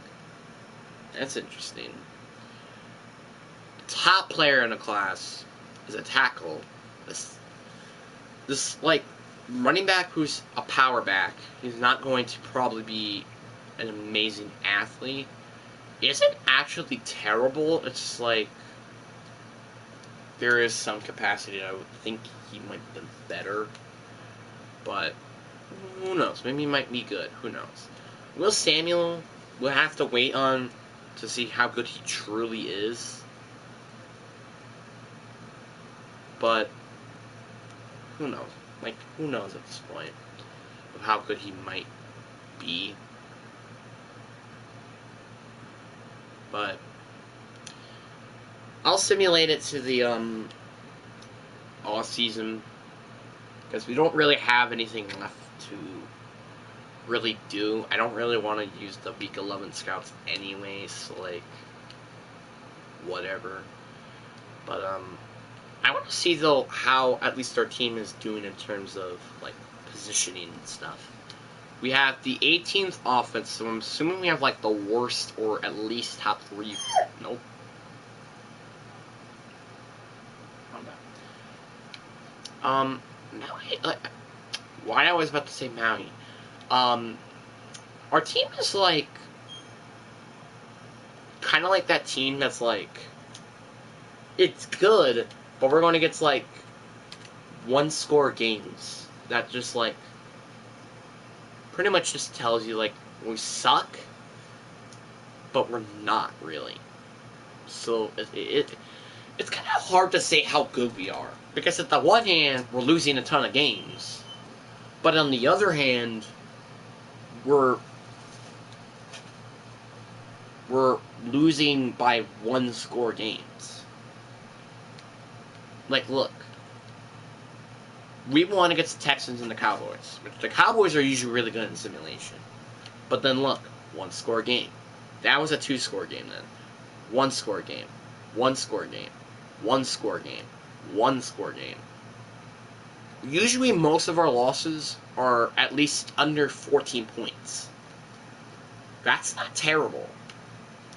That's interesting. The top player in the class is a tackle. This like, running back who's a power back. He's not going to probably be an amazing athlete. He isn't actually terrible. It's just like, there is some capacity that I would think he might have been better. But who knows? Maybe he might be good. Who knows? Will Samuel, we'll have to wait on to see how good he truly is. But who knows? Like, who knows at this point of how good he might be. But I'll simulate it to the off season, because we don't really have anything left to really do. I don't really want to use the week 11 scouts anyways, so like, whatever. But I want to see though how at least our team is doing in terms of like positioning and stuff. We have the 18th offense, so I'm assuming we have like the worst or at least top 3. Nope. Maui, like, why I was about to say Maui. Our team is like kind of like that team that's like, it's good, but we're going to get like 1-score games that just like pretty much just tells you like we suck, but we're not really. So it's kind of hard to say how good we are, because at the one hand we're losing a ton of games, but on the other hand we're we're losing by 1-score games. Like, look. We won against the Texans and the Cowboys. The Cowboys are usually really good in simulation. But then look, 1-score game. That was a 2-score game then. 1-score game. 1-score game. 1-score game. 1-score game. Usually most of our losses are at least under 14 points. That's not terrible.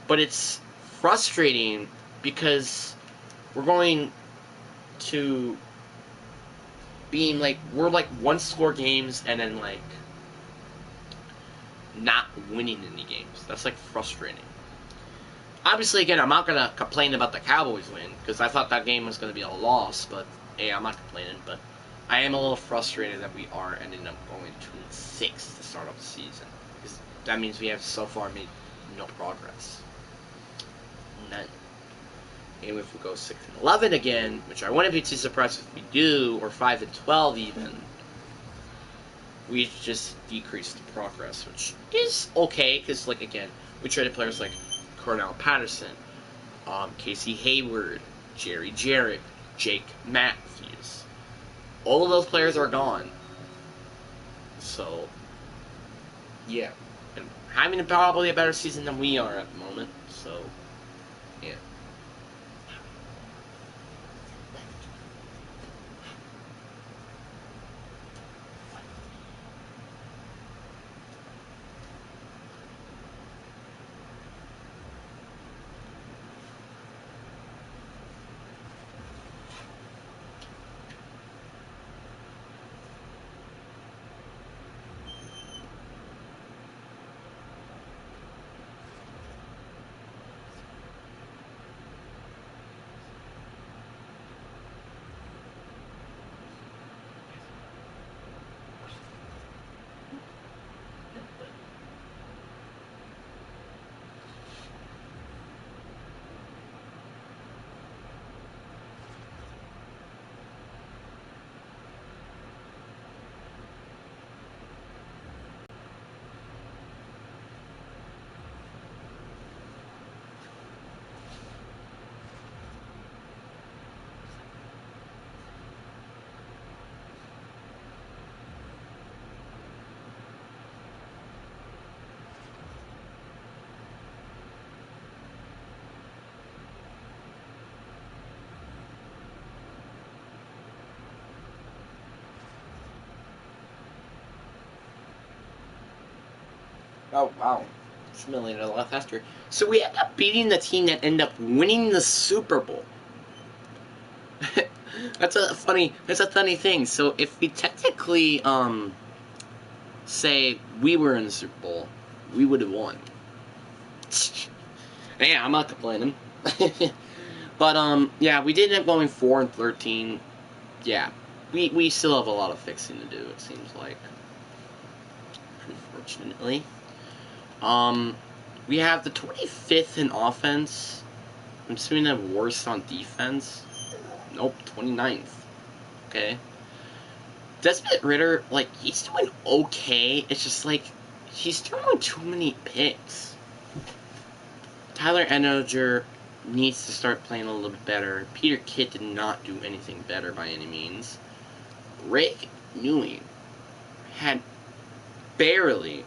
But it's frustrating because we're going to being like, we're like 1-score games and then like not winning any games. That's like frustrating. Obviously, again, I'm not going to complain about the Cowboys win because I thought that game was going to be a loss, but hey, I'm not complaining, but I am a little frustrated that we are ending up going 2-6 to start off the season. Because that means we have so far made no progress. None. And if we go 6-11 again, which I wouldn't be too surprised if we do, or 5-12 even, we just decreased the progress, which is okay, because, like, again, we traded players like Cornell Patterson, Casey Hayward, Jerry Jarrett, Jake Matthews. All of those players are gone. So, yeah. And having probably a better season than we are at the moment. So, yeah. Oh, wow. It's a million a lot faster. So we end up beating the team that ended up winning the Super Bowl. That's a funny thing. So if we technically, say we were in the Super Bowl, we would have won. Yeah, I'm not complaining. But, yeah, we did end up going 4-13. Yeah, we still have a lot of fixing to do, it seems like. Unfortunately. We have the 25th in offense. I'm assuming that worst on defense. Nope, 29th. Okay. Desmond Ritter, like, he's doing okay. It's just like, he's throwing too many picks. Tyler Eniger needs to start playing a little bit better. Peter Kitt did not do anything better by any means. Rick Newing had barely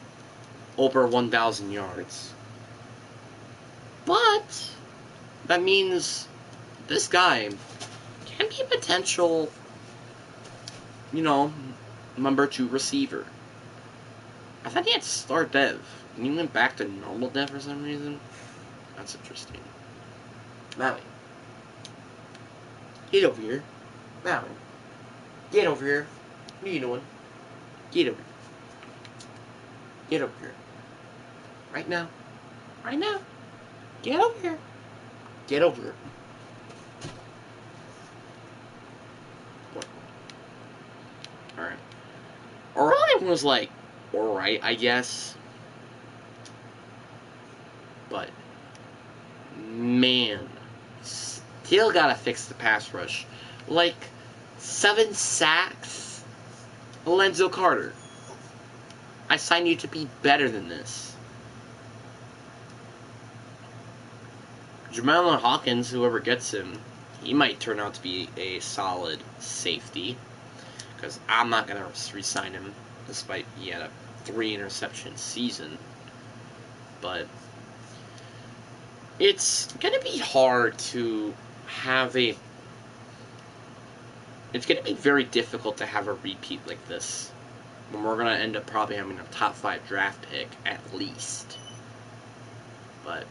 over 1,000 yards. But that means this guy can be a potential, you know, number 2 receiver. I thought he had star dev, and he went back to normal dev for some reason. That's interesting. Maui. Get over here. Maui. Get over here. What are you doing? Get over here. Get over here. Right now. Right now. Get over here. Get over here. Alright. Orion was like, alright, I guess. But, man, still gotta fix the pass rush. Like, 7 sacks? Lorenzo Carter. I signed you to be better than this. Jamal Hawkins, whoever gets him, he might turn out to be a solid safety. Because I'm not going to re-sign him, despite he had a 3-interception season. But it's going to be hard to have a... It's going to be very difficult to have a repeat like this, when we're going to end up probably having a top 5 draft pick, at least. But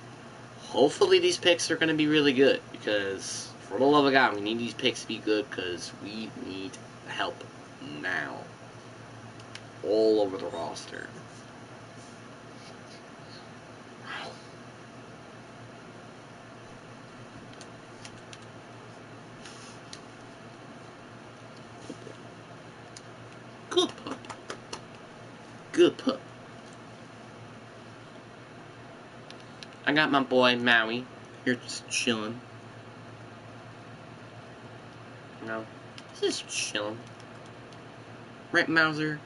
hopefully these picks are going to be really good, because for the love of God, we need these picks to be good, because we need help now. All over the roster. Good pup. Good pup. I got my boy Maui here just chilling. You know, just chilling. Right, Mauser?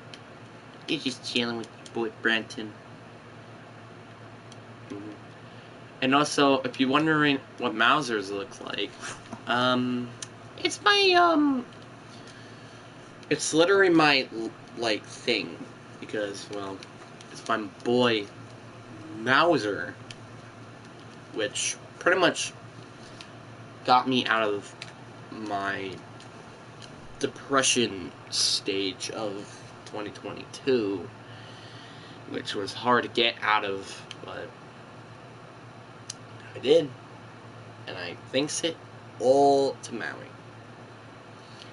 He's just chilling with your boy Brenton. And also, if you're wondering what Mauser's looks like, it's my, it's literally my, like, thing. Because, well, it's my boy Mauser, which pretty much got me out of my depression stage of 2022, which was hard to get out of, but I did, and I thanks it all to Maui.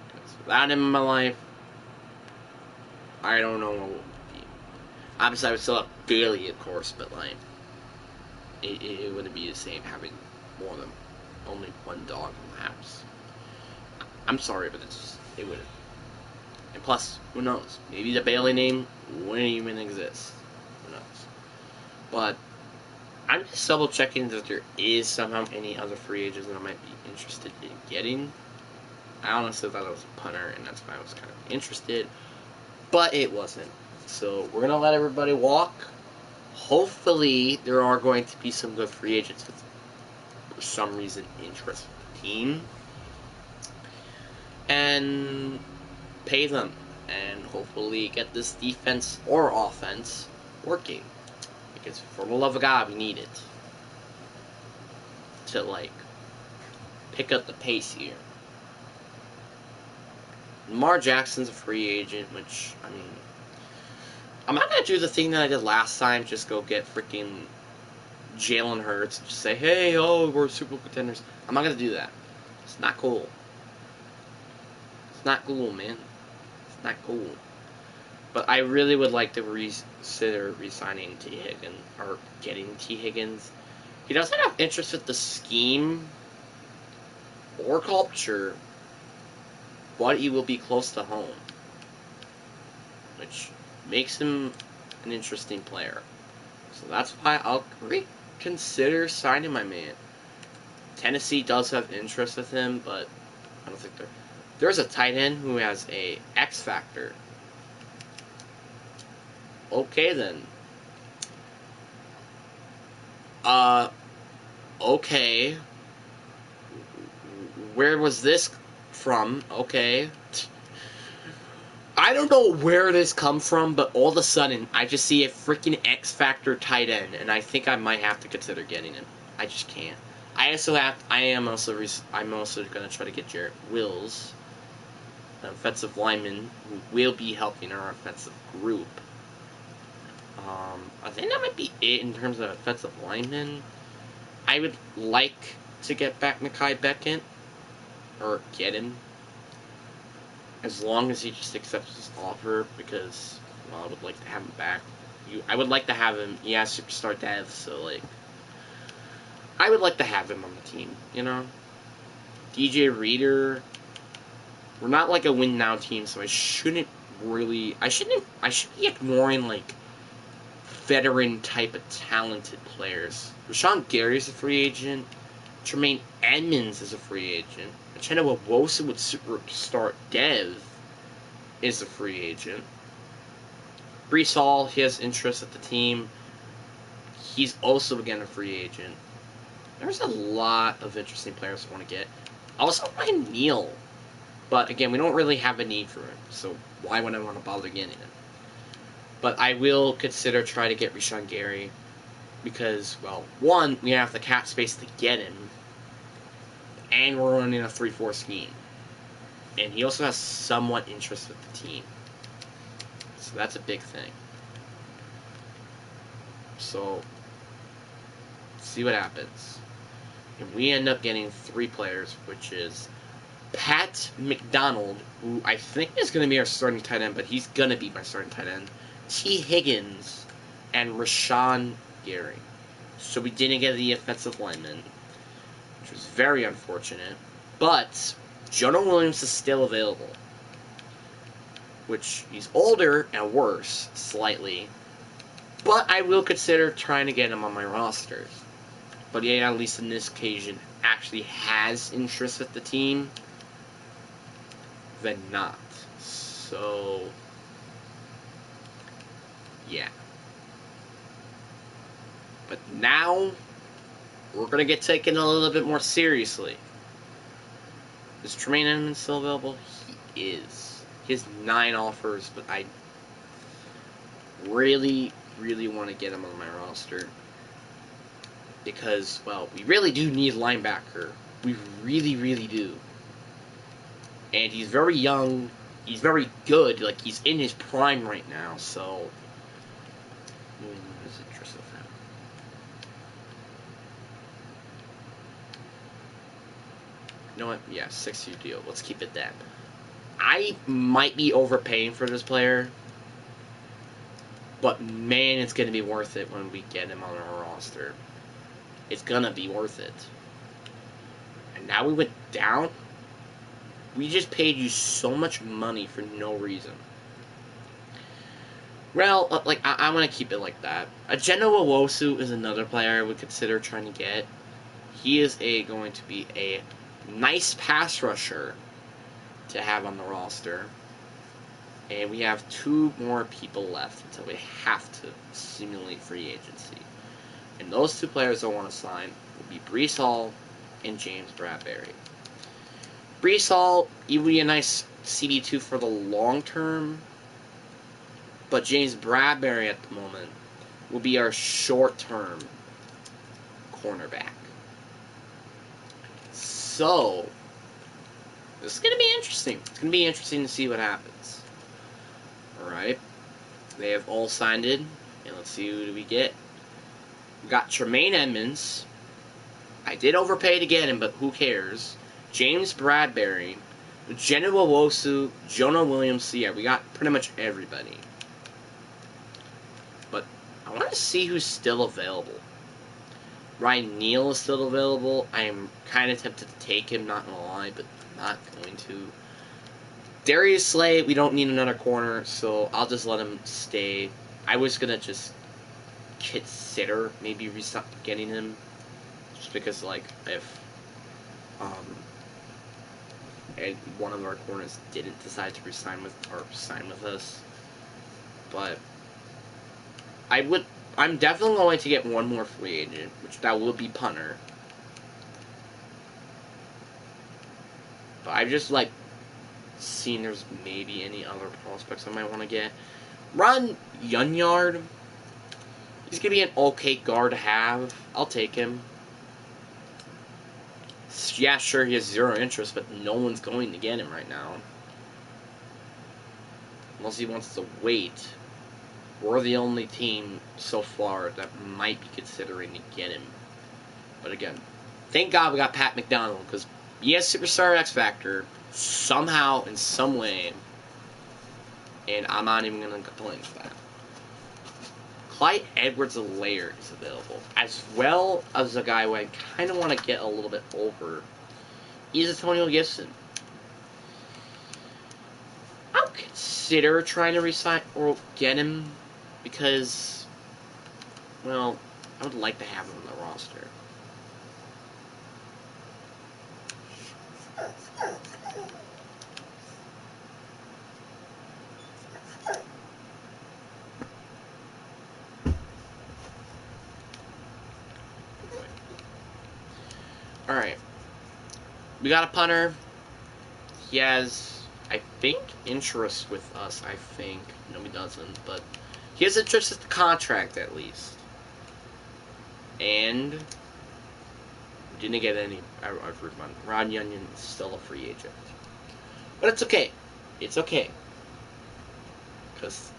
Because without him in my life, I don't know what would be. Obviously, I would still have Bailey, of course, but like, it wouldn't be the same having more than only one dog in the house. I'm sorry, but it wouldn't. And plus, who knows? Maybe the Bailey name wouldn't even exist. Who knows? But I'm just double checking that there is somehow any other free agents that I might be interested in getting. I honestly thought it was a punter, and that's why I was kind of interested. But it wasn't. So we're going to let everybody walk. Hopefully, there are going to be some good free agents with, for some reason, interest in the team. And pay them. And hopefully get this defense or offense working. Because for the love of God, we need it. To, like, pick up the pace here. Lamar Jackson's a free agent, which, I mean, I'm not going to do the thing that I did last time, just go get freaking Jalen Hurts and just say, hey, oh, we're Super Bowl contenders. I'm not going to do that. It's not cool. It's not cool, man. It's not cool. But I really would like to consider re-signing T. Higgins, or getting T. Higgins. He doesn't have interest with the scheme or culture, but he will be close to home, which makes him an interesting player. So that's why I'll reconsider signing my man. Tennessee does have interest with him, but I don't think there's a tight end who has a X factor. Okay then. Okay. Where was this from? Okay. I don't know where this come from, but all of a sudden, I just see a freaking X-Factor tight end, and I think I might have to consider getting him. I just can't. I'm also going to try to get Jarrett Wills, an offensive lineman, who will be helping our offensive group. I think that might be it in terms of offensive linemen. I would like to get back Mekhi Becton, or get him, as long as he just accepts his offer, because, well, I would like to have him back. I would like to have him. He has superstar dev, so, like, I would like to have him on the team, you know? DJ Reader, we're not, like, a win-now team, so I shouldn't be ignoring, like, veteran type of talented players. Rashawn Gary's a free agent. Tremaine Edmonds is a free agent. Uchenna Nwosu with superstar dev is a free agent. Breece Hall, he has interest at the team. He's also, again, a free agent. There's a lot of interesting players I want to get. Also, Ryan Neal. But again, we don't really have a need for him, so why would I want to bother getting him? But I will consider trying to get Rashawn Gary because, well, one, we have the cap space to get him, and we're running a 3-4 scheme. And he also has somewhat interest with the team. So that's a big thing. So, see what happens. And we end up getting 3 players, which is Pat McDonald, who I think is going to be our starting tight end, but he's going to be my starting tight end. T. Higgins and Rashawn Gary. So we didn't get the offensive lineman, which was very unfortunate. But Jonah Williams is still available, which he's older and worse, slightly. But I will consider trying to get him on my roster. But yeah, at least in this occasion, actually has interest with the team than not. So, yeah. But now, we're going to get taken a little bit more seriously. Is Tremaine Edmonds still available? He is. He has 9 offers, but I really want to get him on my roster. Because, well, we really do need linebacker. We really do. And he's very young. He's very good. Like, he's in his prime right now, so what's interest of him? You know what? Yeah, 6-year deal. Let's keep it that. I might be overpaying for this player, but man, it's going to be worth it when we get him on our roster. It's going to be worth it. And now we went down. We just paid you so much money for no reason. Well, I'm going to keep it like that. Ageno Owosu is another player I would consider trying to get. He is going to be a nice pass rusher to have on the roster. And we have 2 more people left until we have to simulate free agency. And those 2 players I want to sign will be Breece Hall and James Bradberry. Breece Hall, he would be a nice CB2 for the long term, but James Bradberry at the moment will be our short-term cornerback. So, this is going to be interesting. It's going to be interesting to see what happens. Alright, they have all signed in, and let's see who do we get. We got Tremaine Edmonds. I did overpay to get him, but who cares? James Bradberry, Ageno Owosu, Jonah Williams. So yeah, we got pretty much everybody. But I want to see who's still available. Ryan Neal is still available. I am kind of tempted to take him, not gonna lie, but I'm not going to. Darius Slay, we don't need another corner, so I'll just let him stay. I was gonna just consider maybe getting him, just because like if and one of our corners didn't decide to sign with us, but I'm definitely going to get one more free agent, which that will be punter. But I've just seen there's maybe any other prospects I might want to get. Ron Yunyard, he's gonna be an okay guard to have. I'll take him. Yeah, sure, he has 0 interest, but no one's going to get him right now. Unless he wants to wait. We're the only team so far that might be considering to get him. But again, thank God we got Pat McDonald, because he has Superstar X Factor somehow, in some way, and I'm not even going to complain for that. Clyde Edwards-Helaire is available, as well as a guy who I kind of want to get a little bit over. He's Antonio Gibson. I'll consider trying to resign or get him because, well, I would like to have him on the roster. We got a punter. He has, I think, interest with us, I think. No, he doesn't, but he has interest in the contract, at least. And didn't get any. I've heard one. Ron Yunyan is still a free agent. But it's okay. It's okay. Because,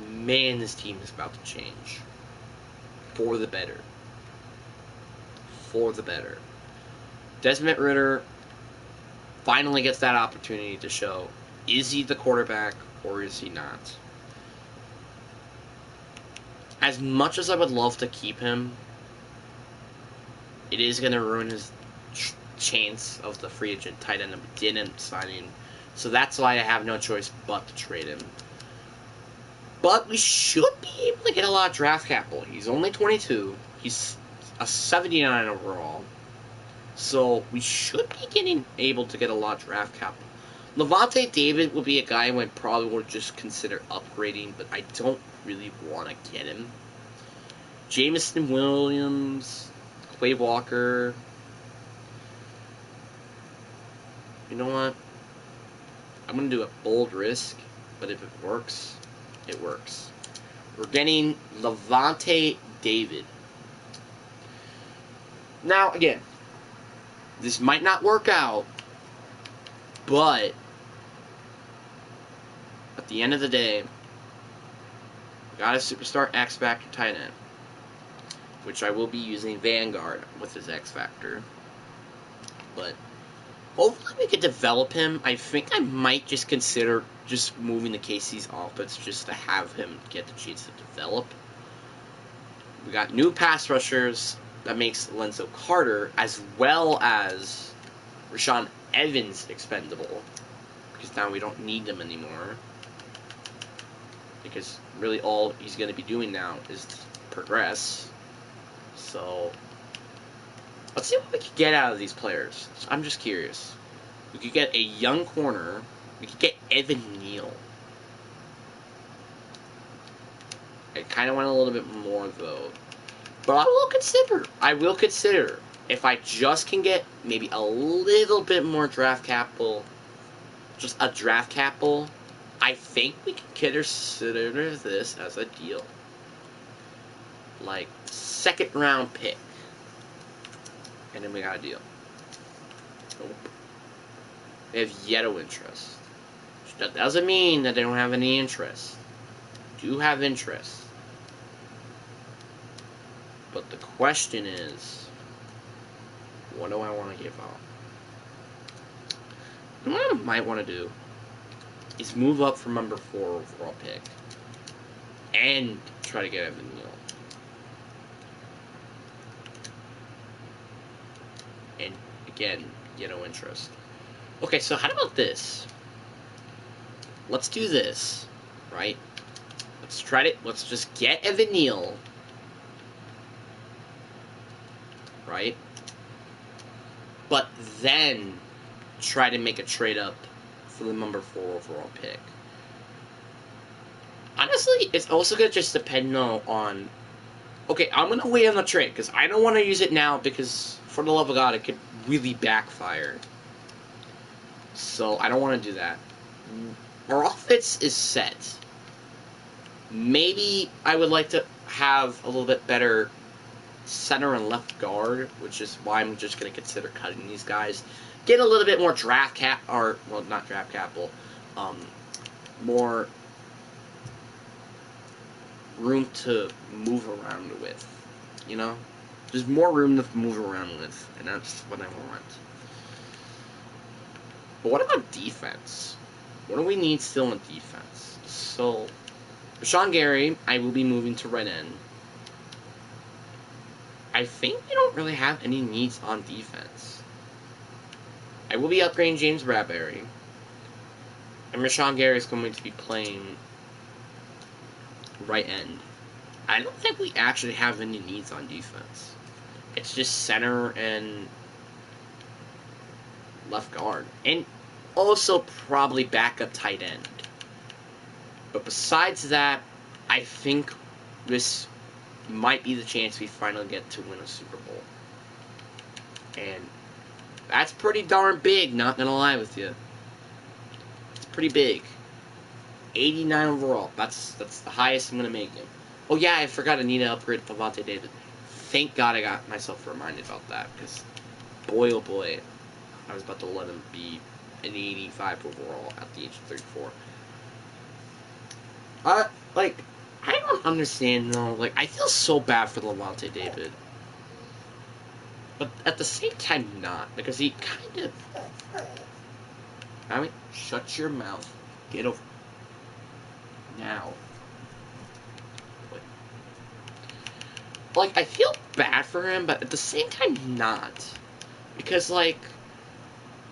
man, this team is about to change. For the better. For the better. Desmond Ridder finally gets that opportunity to show, is he the quarterback or is he not? As much as I would love to keep him, it is going to ruin his chance of the free agent tight end that we didn't signing. So that's why I have no choice but to trade him. But we should be able to get a lot of draft capital. He's only 22. He's a 79 overall. So we should be able to get a lot of draft capital. Levante David will be a guy I probably would just consider upgrading, but I don't really want to get him. Jameson Williams, Quay Walker. You know what? I'm going to do a bold risk, but if it works, it works. We're getting Levante David. Now, again, this might not work out, but at the end of the day, we got a superstar X Factor tight end, which I will be using Vanguard with his X Factor. But hopefully we could develop him. I think I might just consider just moving the KC's offense just to have him get the chance to develop. We got new pass rushers. That makes Lorenzo Carter as well as Rashaan Evans expendable. Because now we don't need them anymore. Because really all he's going to be doing now is progress. So let's see what we can get out of these players. I'm just curious. We could get a young corner. We could get Evan Neal. I kind of want a little bit more though. But I will consider if I just can get maybe a little bit more draft capital, just a draft capital, I think we can consider this as a deal. Like, second round pick. And then we got a deal. Nope. They have Yeto interest. That doesn't mean that they don't have any interest. They do have interest. But the question is, what do I want to give out? And what I might want to do is move up from number 4 overall pick and try to get Evan Neal. And again, get no interest. Okay, so how about this? Let's do this, right? Let's just get Evan Neal. Right? But then try to make a trade up for the number 4 overall pick. Honestly, it's also going to just depend on... Okay, I'm going to wait on the trade, because I don't want to use it now, because for the love of God, it could really backfire. So, I don't want to do that. Our offense is set. Maybe I would like to have a little bit better center and left guard, which is why I'm just going to consider cutting these guys. Get a little bit more draft cap, or, well, not draft capital, more room to move around with, you know? There's more room to move around with, and that's what I want. But what about defense? What do we need still in defense? So, Rashawn Gary, I will be moving to right end. I think we don't really have any needs on defense. I will be upgrading James Bradbury. And Rashawn Gary is going to be playing right end. I don't think we actually have any needs on defense. It's just center and left guard. And also probably backup tight end. But besides that, I think this might be the chance we finally get to win a Super Bowl. And that's pretty darn big, not gonna lie with you. It's pretty big. 89 overall. That's the highest I'm gonna make him. Oh yeah, I forgot I need to upgrade Lavonte David. Thank God I got myself reminded about that, because boy oh boy, I was about to let him be an 85 overall at the age of 34. Like, I don't understand though. Like, I feel so bad for Lavonte David, but at the same time not, because he kind of. I mean, shut your mouth. Get over. Now. Like, I feel bad for him, but at the same time, not. Because, like,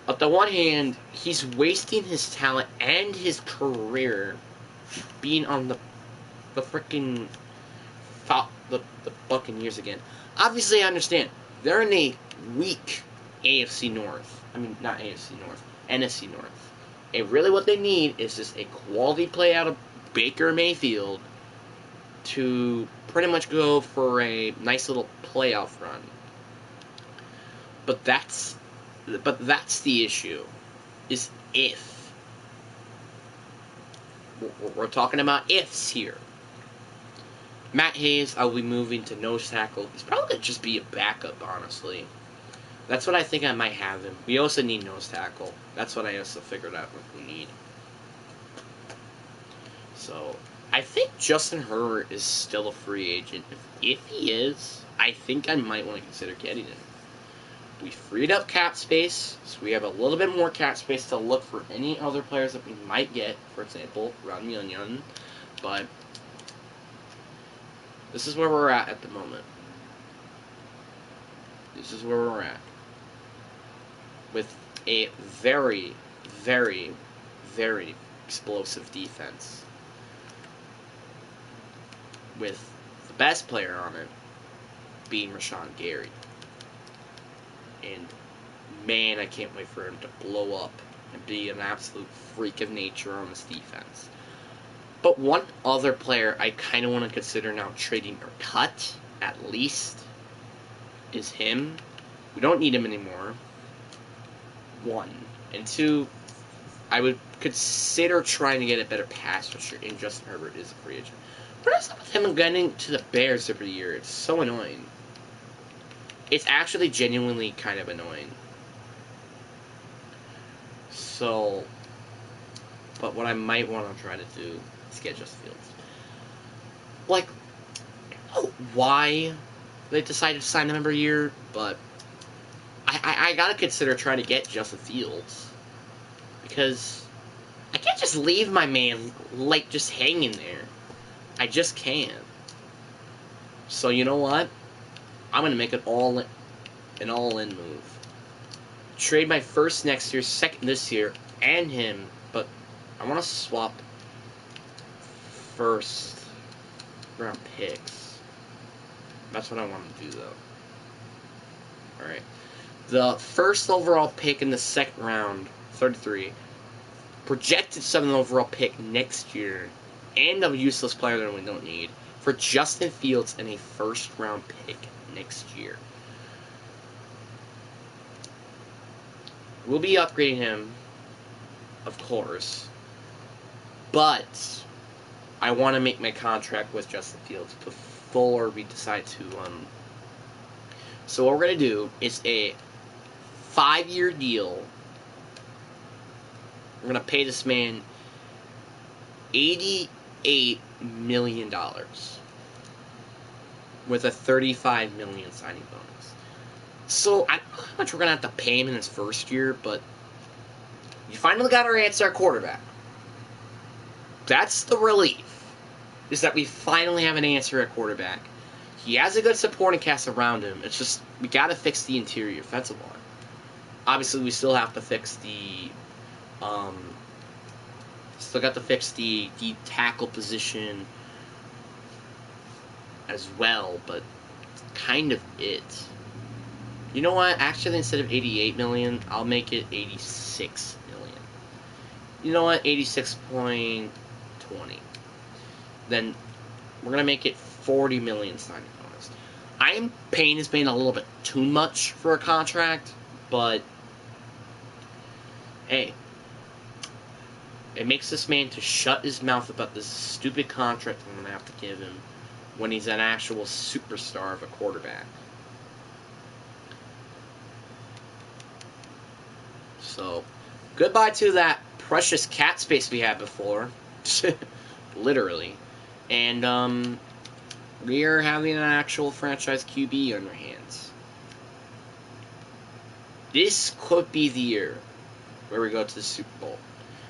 on the one hand, he's wasting his talent and his career being on the freaking the Buccaneers again. Obviously, I understand. They're in a weak AFC North. I mean, not AFC North. NFC North. And really what they need is just a quality play out of Baker Mayfield to pretty much go for a nice little playoff run. But that's the issue, is if. We're talking about ifs here. Matt Hayes, I'll be moving to nose tackle. He's probably going to just be a backup, honestly. That's what I think I might have him. We also need nose tackle. That's what I also figured out what we need. So, I think Justin Herbert is still a free agent. If he is, I think I might want to consider getting him. We freed up cap space, so we have a little bit more cap space to look for any other players that we might get. For example, Ron Yun. But this is where we're at the moment. This is where we're at. With a very, very, very explosive defense. With the best player on it being Rashawn Gary. And man, I can't wait for him to blow up and be an absolute freak of nature on this defense. But one other player I kind of want to consider now trading or cut, at least, is him. We don't need him anymore. One. And two, I would consider trying to get a better pass rusher, and Justin Herbert is a free agent. What is up with him getting to the Bears every year? It's so annoying. It's actually genuinely kind of annoying. So, but what I might want to try to do is get Justin Fields. Like, I don't know why they decided to sign him every year, but I gotta consider trying to get Justin Fields. Because I can't just leave my man, like, just hanging there. I just can't. So, you know what? I'm going to make an all-in move. Trade my first next year, second this year, and him, but I want to swap first round picks. That's what I want to do, though. Alright. The first overall pick in the second round, 33, projected 7th overall pick next year, and a useless player that we don't need, for Justin Fields and a first round pick next year. We'll be upgrading him, of course, but I want to make my contract with Justin Fields before we decide to. So what we're gonna do is a 5-year deal. We're gonna pay this man $88 million with a $35 million signing bonus. So I don't know how much we're gonna have to pay him in his first year, but you finally got our answer at quarterback. That's the relief, is that we finally have an answer at quarterback. He has a good supporting cast around him. It's just we gotta fix the interior offensive line. Obviously, we still have to fix the the tackle position as well, but kind of it. You know what? Actually, instead of 88 million, I'll make it 86 million. You know what? 86.20. Then we're gonna make it 40 million signing bonus. I am paying his paying a little bit too much for a contract, but hey, it makes this man to shut his mouth about this stupid contract I'm going to have to give him when he's an actual superstar of a quarterback. So, goodbye to that precious cat space we had before. Literally. And, we are having an actual franchise QB on our hands. This could be the year where we go to the Super Bowl.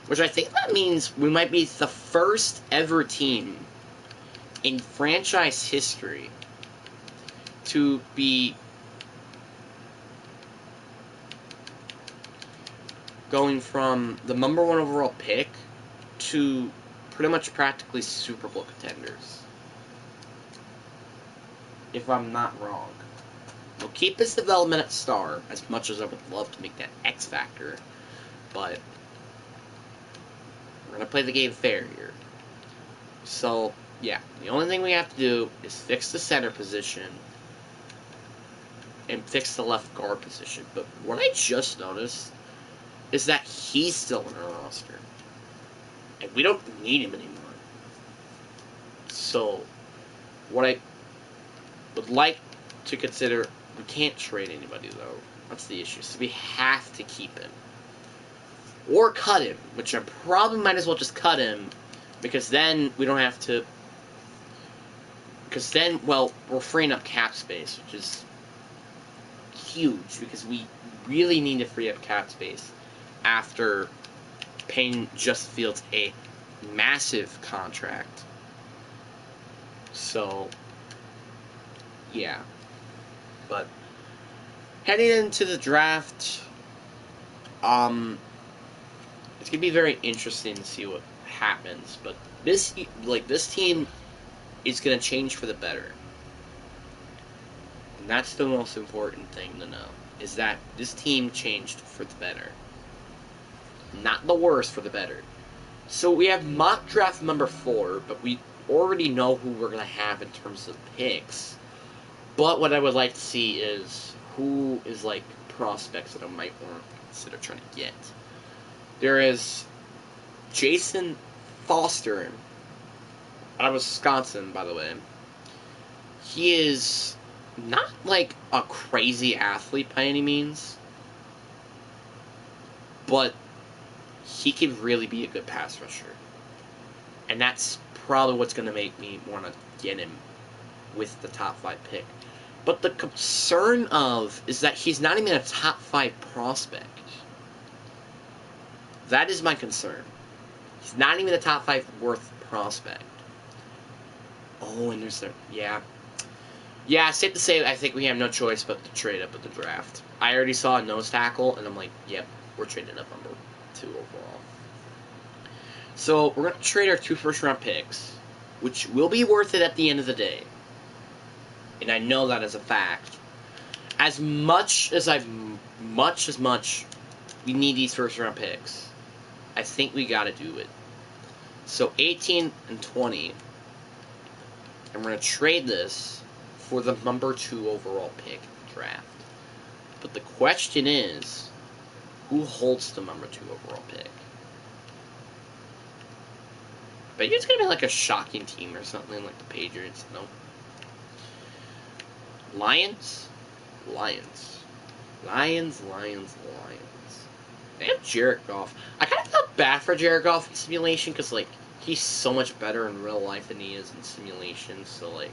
Which I think that means we might be the first ever team in franchise history to be going from the number 1 overall pick to pretty much practically Super Bowl contenders. If I'm not wrong. We'll keep his development at star, as much as I would love to make that X factor, but we're going to play the game fair here. So, yeah, the only thing we have to do is fix the center position and fix the left guard position. But what I just noticed is that he's still in our roster. And we don't need him anymore. So, what I would like to consider, we can't trade anybody though. That's the issue. So we have to keep him. Or cut him, which I probably might as well just cut him, because then we don't have to, because then, well, we're freeing up cap space, which is huge, because we really need to free up cap space after paying Justin Fields a massive contract. So, yeah. But, heading into the draft, it's going to be very interesting to see what happens, but this team is going to change for the better. And that's the most important thing to know, is that this team changed for the better. Not the worse, for the better. So we have mock draft number 4, but we already know who we're going to have in terms of picks. But what I would like to see is who is, like, prospects that I might want to consider trying to get. There is Jason Foster out of Wisconsin, by the way. He is not like a crazy athlete by any means, but he can really be a good pass rusher. And that's probably what's going to make me want to get him with the top 5 pick. But the concern is that he's not even a top 5 prospect. That is my concern. He's not even a top 5 worth prospect. Oh, and there's the... Yeah. Yeah, safe to say, I think we have no choice but to trade up at the draft. I already saw a nose tackle, and I'm like, yep, we're trading up number 2 overall. So, we're going to trade our 2 first-round picks, which will be worth it at the end of the day. And I know that as a fact. As much we need these first-round picks, I think we got to do it. So 18 and 20, and we're going to trade this for the number 2 overall pick in the draft. But the question is, who holds the number 2 overall pick? But it's going to be like a shocking team or something like the Patriots. No. Lions. They have Jared Goff. I kind of felt bad for Jared Goff in simulation because, like, he's so much better in real life than he is in simulation. So, like,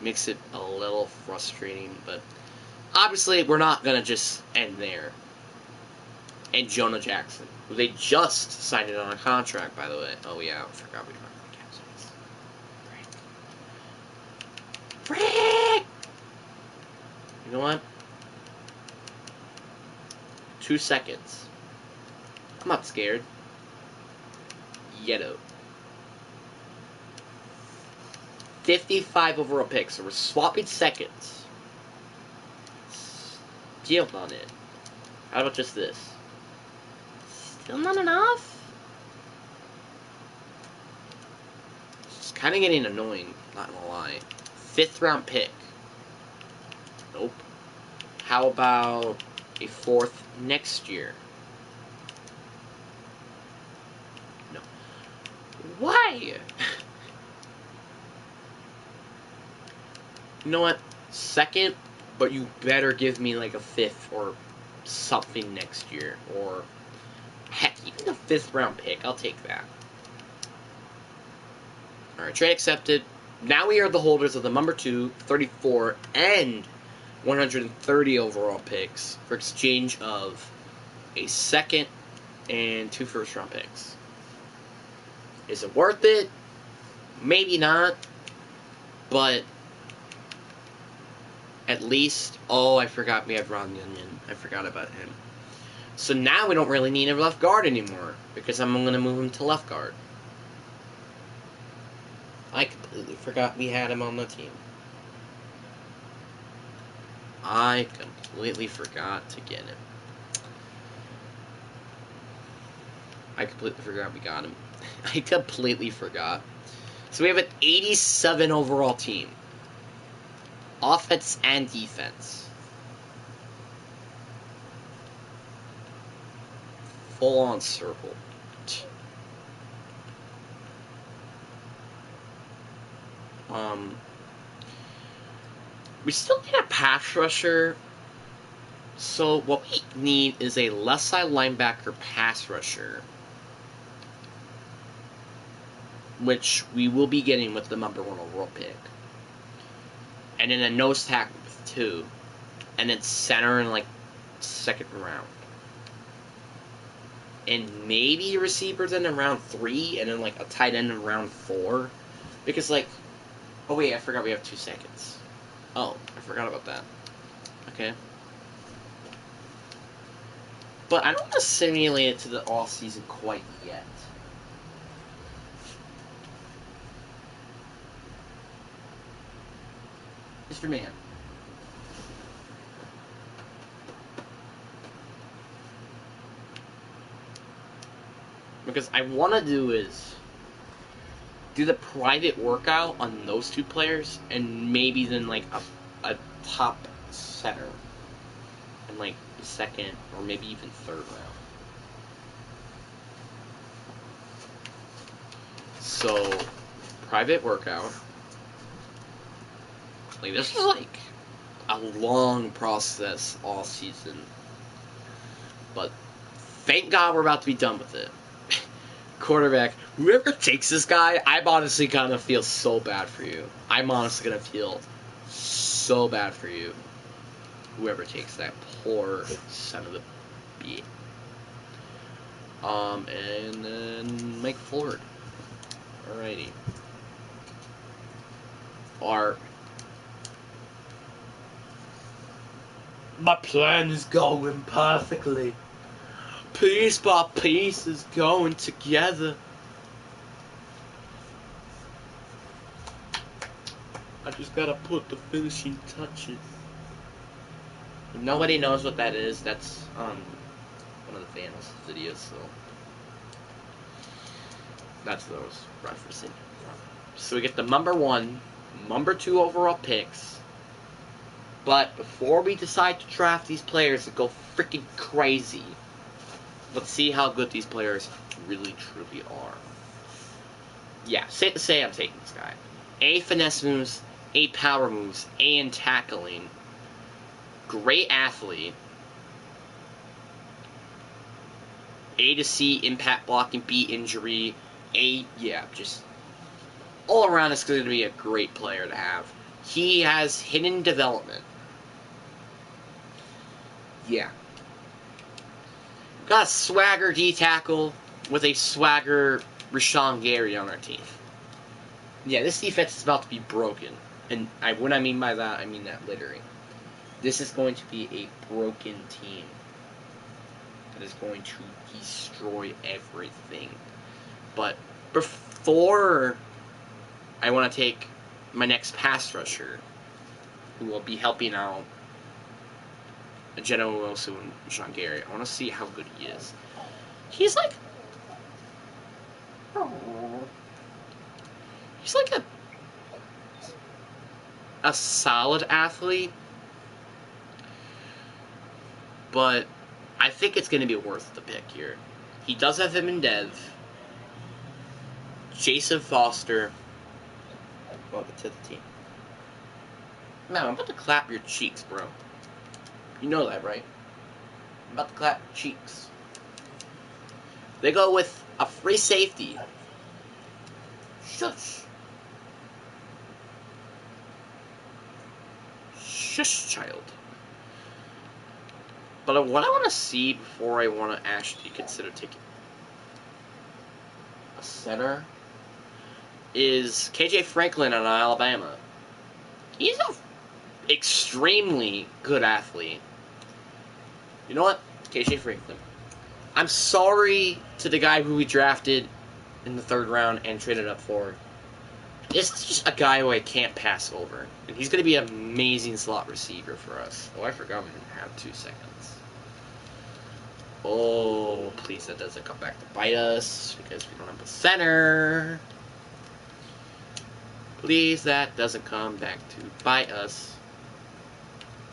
makes it a little frustrating. But obviously, we're not going to just end there. And Jonah Jackson, who they just signed it on a contract, by the way. Oh, yeah, I forgot we talked about cap space. Frick! You know what? 2 seconds. I'm not scared. Yeto. 55 overall picks, so we're swapping seconds. Deal on it. How about just this? Still not enough? It's kind of getting annoying, not gonna lie. 5th round pick. Nope. How about a 4th next year? No. Why? You know what? 2nd, but you better give me like a 5th or something next year. Or, heck, even a 5th round pick. I'll take that. Alright, trade accepted. Now we are the holders of the number 2, 34, and 130 overall picks for exchange of a 2nd and 2 first-round picks. Is it worth it? Maybe not. But at least... Oh, I forgot we have Ron Union. I forgot about him. So now we don't really need a left guard anymore, because I'm going to move him to left guard. I completely forgot we had him on the team. I completely forgot to get him. I completely forgot we got him. I completely forgot. So we have an 87 overall team. Offense and defense. Full on circle. We still need a pass rusher. So what we need is a left side linebacker pass rusher, which we will be getting with the number 1 overall pick. And then a nose tackle with 2. And then center in like 2nd round. And maybe receivers in round 3, and then like a tight end in round 4. Because like, oh wait, I forgot we have 2 seconds. Oh, I forgot about that. Okay. But I don't want to simulate it to the off season quite yet. Mr. Man. Because I want to do is do the private workout on those 2 players, and maybe then like a top center in like the 2nd or maybe even 3rd round. So private workout. Like this is like a long process all season, but thank God we're about to be done with it. Quarterback, whoever takes this guy, I'm honestly gonna feel so bad for you. I'm honestly gonna feel so bad for you. Whoever takes that poor son of a bitch. And then Mike Ford. Alrighty. My plan is going perfectly. Piece by piece is going together. I just gotta put the finishing touches. If nobody knows what that is, that's one of the fans' videos, so that's those referencing. So we get the number 1, number 2 overall picks. But before we decide to draft these players and go freaking crazy, let's see how good these players really, truly are. Yeah, safe to say I'm taking this guy. A, finesse moves. A, power moves. A, in tackling. Great athlete. A to C, impact blocking. B, injury. A, yeah, just all around it's going to be a great player to have. He has hidden development. Yeah. Got a swagger D-tackle with a swagger Rashawn Gary on our team. Yeah, this defense is about to be broken. And what I mean by that, I mean that literally. This is going to be a broken team that is going to destroy everything. But before I want to take my next pass rusher, who will be helping out General Wilson and Sean Gary, I want to see how good he is. He's like... He's like a solid athlete, but I think it's going to be worth the pick here. He does have him in Dev. Jason Foster. Welcome to the team. Man, I'm about to clap your cheeks, bro. You know that, right? I'm about to clap your cheeks. They go with a free safety. Shush. Shush, child. But what I want to see before I want to actually consider taking a center is KJ Franklin out of Alabama. He's an extremely good athlete. You know what? KJ Franklin. I'm sorry to the guy who we drafted in the 3rd round and traded up for. This is just a guy who I can't pass over. And he's going to be an amazing slot receiver for us. Oh, I forgot we didn't have 2 seconds. Oh, please that doesn't come back to bite us because we don't have a center. Please that doesn't come back to bite us.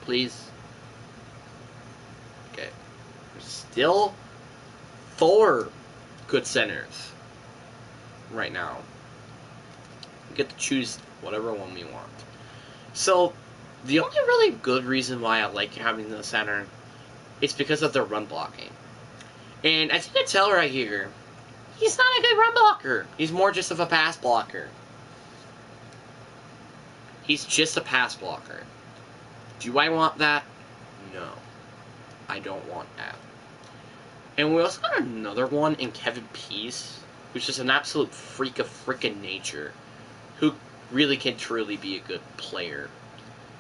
Please. Okay. There's still 4 good centers right now. We get to choose whatever one we want. So, the only really good reason why I like having the center is because of their run blocking. And as you can tell right here, he's not a good run blocker. He's more just of a pass blocker. He's just a pass blocker. Do I want that? No. I don't want that. And we also got another one in Kevin Peace, who's just an absolute freak of frickin' nature, who really can truly be a good player.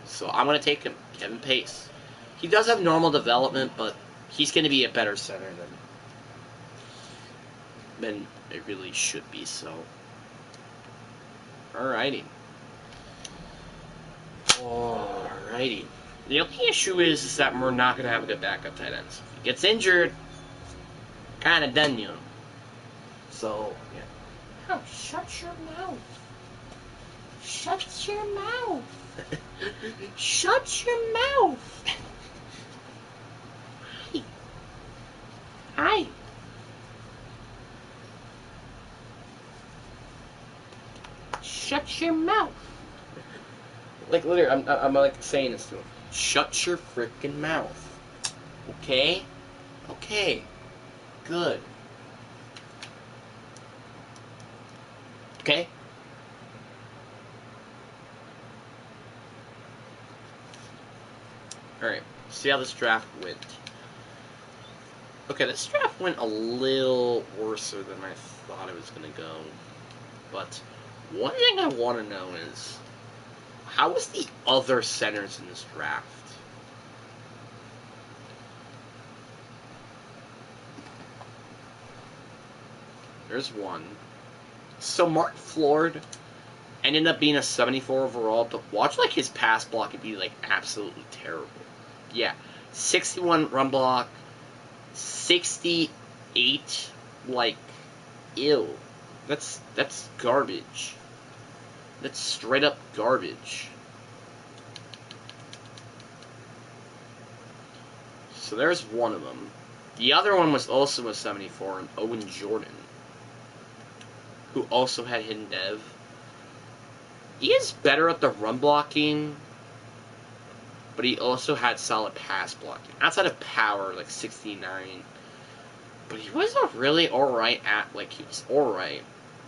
So I'm going to take him, Kevin Pace. He does have normal development, but he's going to be a better center than it really should be, so. Alrighty. Alrighty. The only issue is that we're not going to have a good backup tight end. So if he gets injured, kind of done you. So, yeah. Oh, shut your mouth. Shut your mouth. Shut your mouth. Hi. Shut your mouth. Like, literally, I'm like saying this to him. Shut your freaking mouth. Okay? Okay. Good. Okay? Alright, see how this draft went. Okay, this draft went a little worse than I thought it was going to go. But one thing I want to know is, how was the other centers in this draft? There's one. So Mark Ford ended up being a 74 overall, but watch like his pass block would be like absolutely terrible. Yeah, 61 run block, 68, like, ew. That's garbage. That's straight up garbage. So there's one of them. The other one was also a 74, and Owen Jordan, who also had hidden dev. He is better at the run blocking, but he also had solid pass blocking. Outside of power, like 69. But he was a really alright he was alright.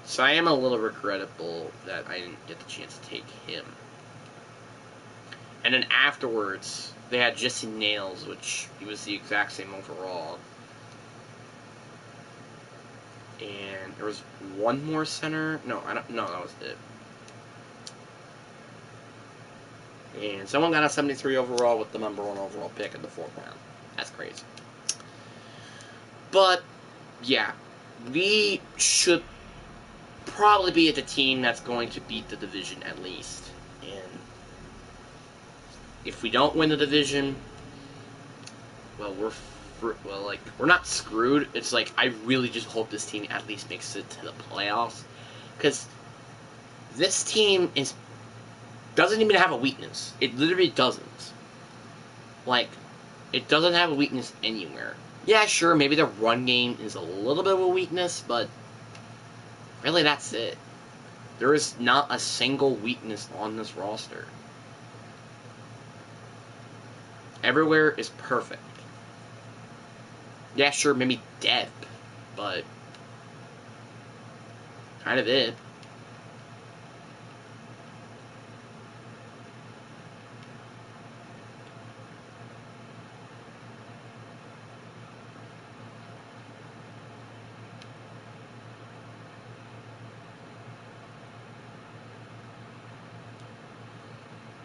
So I am a little regrettable that I didn't get the chance to take him. And then afterwards, they had Jesse Nails, which he was the exact same overall. And there was one more center. No, that was it. And someone got a 73 overall with the number 1 overall pick in the 4th round. That's crazy. But, yeah, we should probably be at the team that's going to beat the division at least. And if we don't win the division, well, we're not screwed. It's like, I really just hope this team at least makes it to the playoffs. Because this team doesn't even have a weakness. It literally doesn't. Like, It doesn't have a weakness anywhere. Yeah, sure, maybe the run game is a little bit of a weakness, but really that's it. There is not a single weakness on this roster. Everywhere is perfect. Yeah, sure, maybe depth, but kind of it.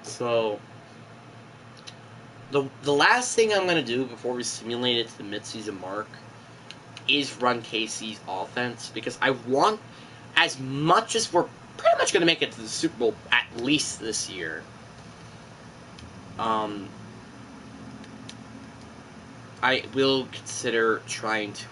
So, the last thing I'm going to do before we simulate it to the midseason mark is run KC's offense, because I want, as much as we're pretty much going to make it to the Super Bowl at least this year, I will consider trying to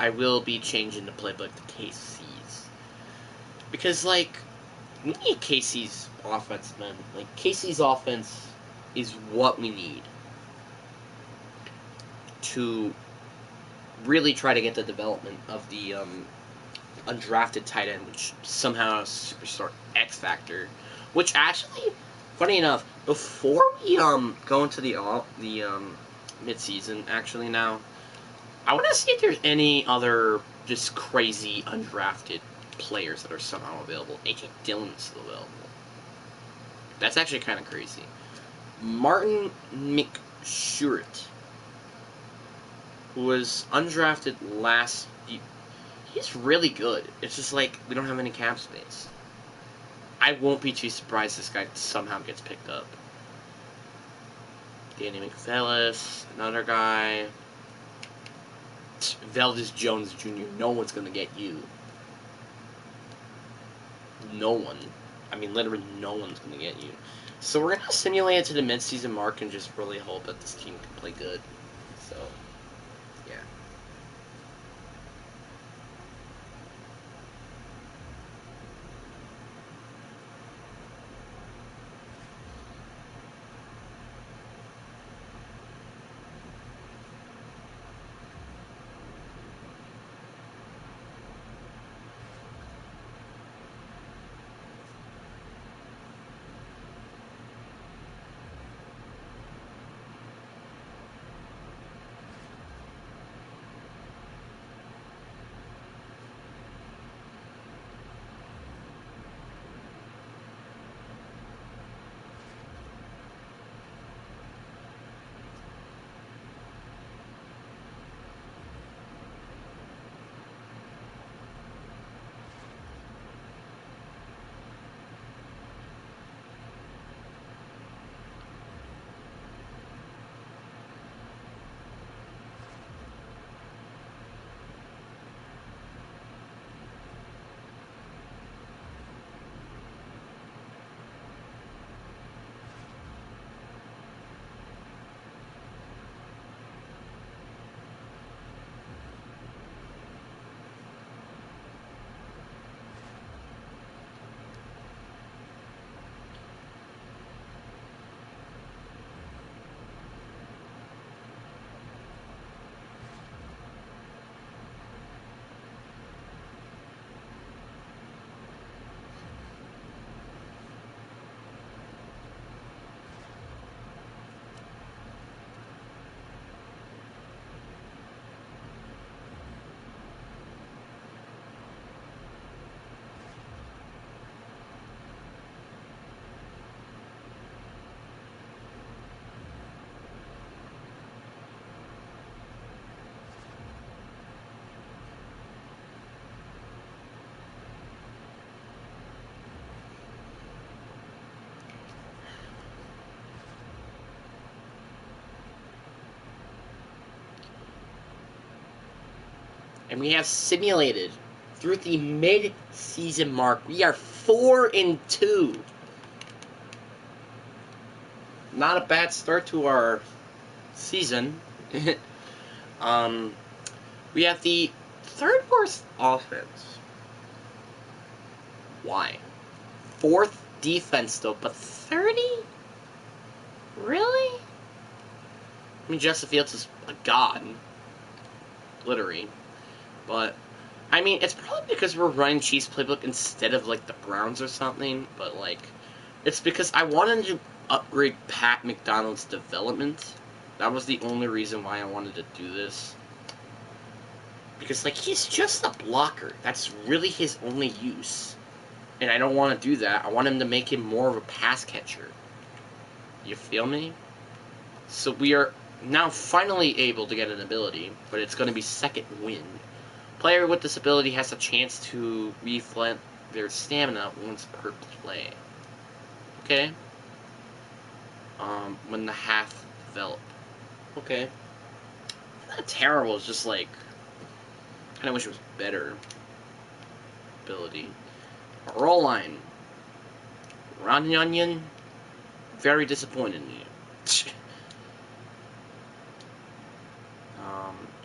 I will be changing the playbook to KC's. Because, like, we need KC's offense, man. Like, KC's offense is what we need to really try to get the development of the undrafted tight end, which somehow is superstar X Factor. Which actually, funny enough, before we go into the midseason, actually now, I want to see if there's any other just crazy undrafted players that are somehow available. A.J. Dillon's still available. That's actually kind of crazy. Martin McShurett, who was undrafted last year, he's really good. It's just like we don't have any cap space. I won't be too surprised this guy somehow gets picked up. Danny McPhillis, another guy. Veldis Jones Jr., no one's going to get you. No one. I mean, literally no one's going to get you. So we're going to simulate it to the midseason mark and just really hope that this team can play good. So, yeah. And we have simulated through the mid-season mark. We are 4-2. Not a bad start to our season. We have the third worst offense. Why? 4th defense, though, but 30? Really? I mean, Justin Fields is a god. Literally. But, I mean, it's probably because we're running Chiefs playbook instead of, like, the Browns or something. But, like, it's because I wanted to upgrade Pat McDonald's development. That was the only reason why I wanted to do this. Because, like, he's just a blocker. That's really his only use. And I don't want to do that. I want him to make him more of a pass catcher. You feel me? So we are now finally able to get an ability, but it's going to be second wind. Player with this ability has a chance to reflect their stamina once per play. Okay? When the half develop. Okay. Not terrible, it's just like, kind of wish it was better. Ability. Roll line. Ron Onion. Very disappointed in you.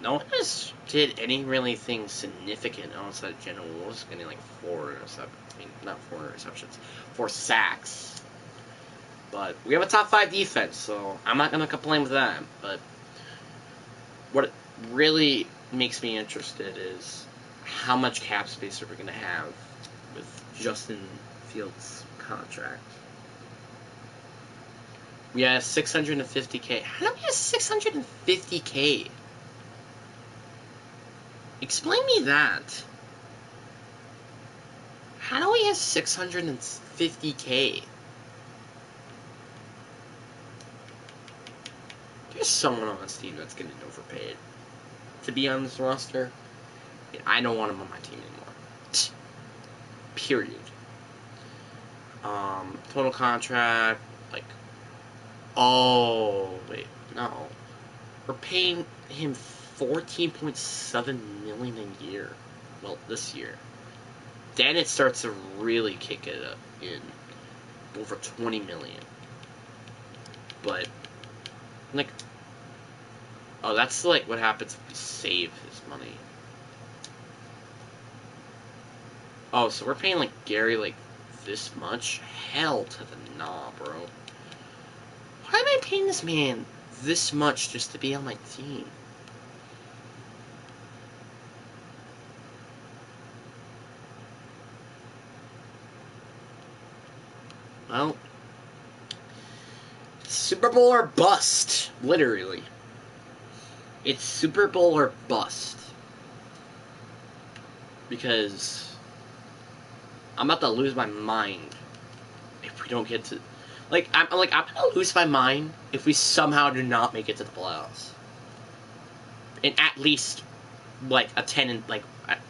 No one has did any really thing significant outside of General Willis getting like 4 interceptions. I mean, not 4 interceptions, 4 sacks. But we have a top 5 defense, so I'm not gonna complain with that. But what really makes me interested is how much cap space are we gonna have with Justin Fields' contract. We have 650K. How do we have 650K? Explain me that. How do we have 650K? There's someone on this team that's getting overpaid to be on this roster. I don't want him on my team anymore. Period. Total contract, like, oh, wait, no. We're paying him $14.7 million a year. Well, this year. Then it starts to really kick it up in over $20 million. But, like, oh, that's like what happens if we save his money. Oh, so we're paying, like, Gary, like, this much? Hell to the nah, bro. Why am I paying this man this much just to be on my team? Well, Super Bowl or bust, literally. It's Super Bowl or bust. Because I'm about to lose my mind if we don't get to, I'm gonna lose my mind if we somehow do not make it to the playoffs. And at least like a 10 and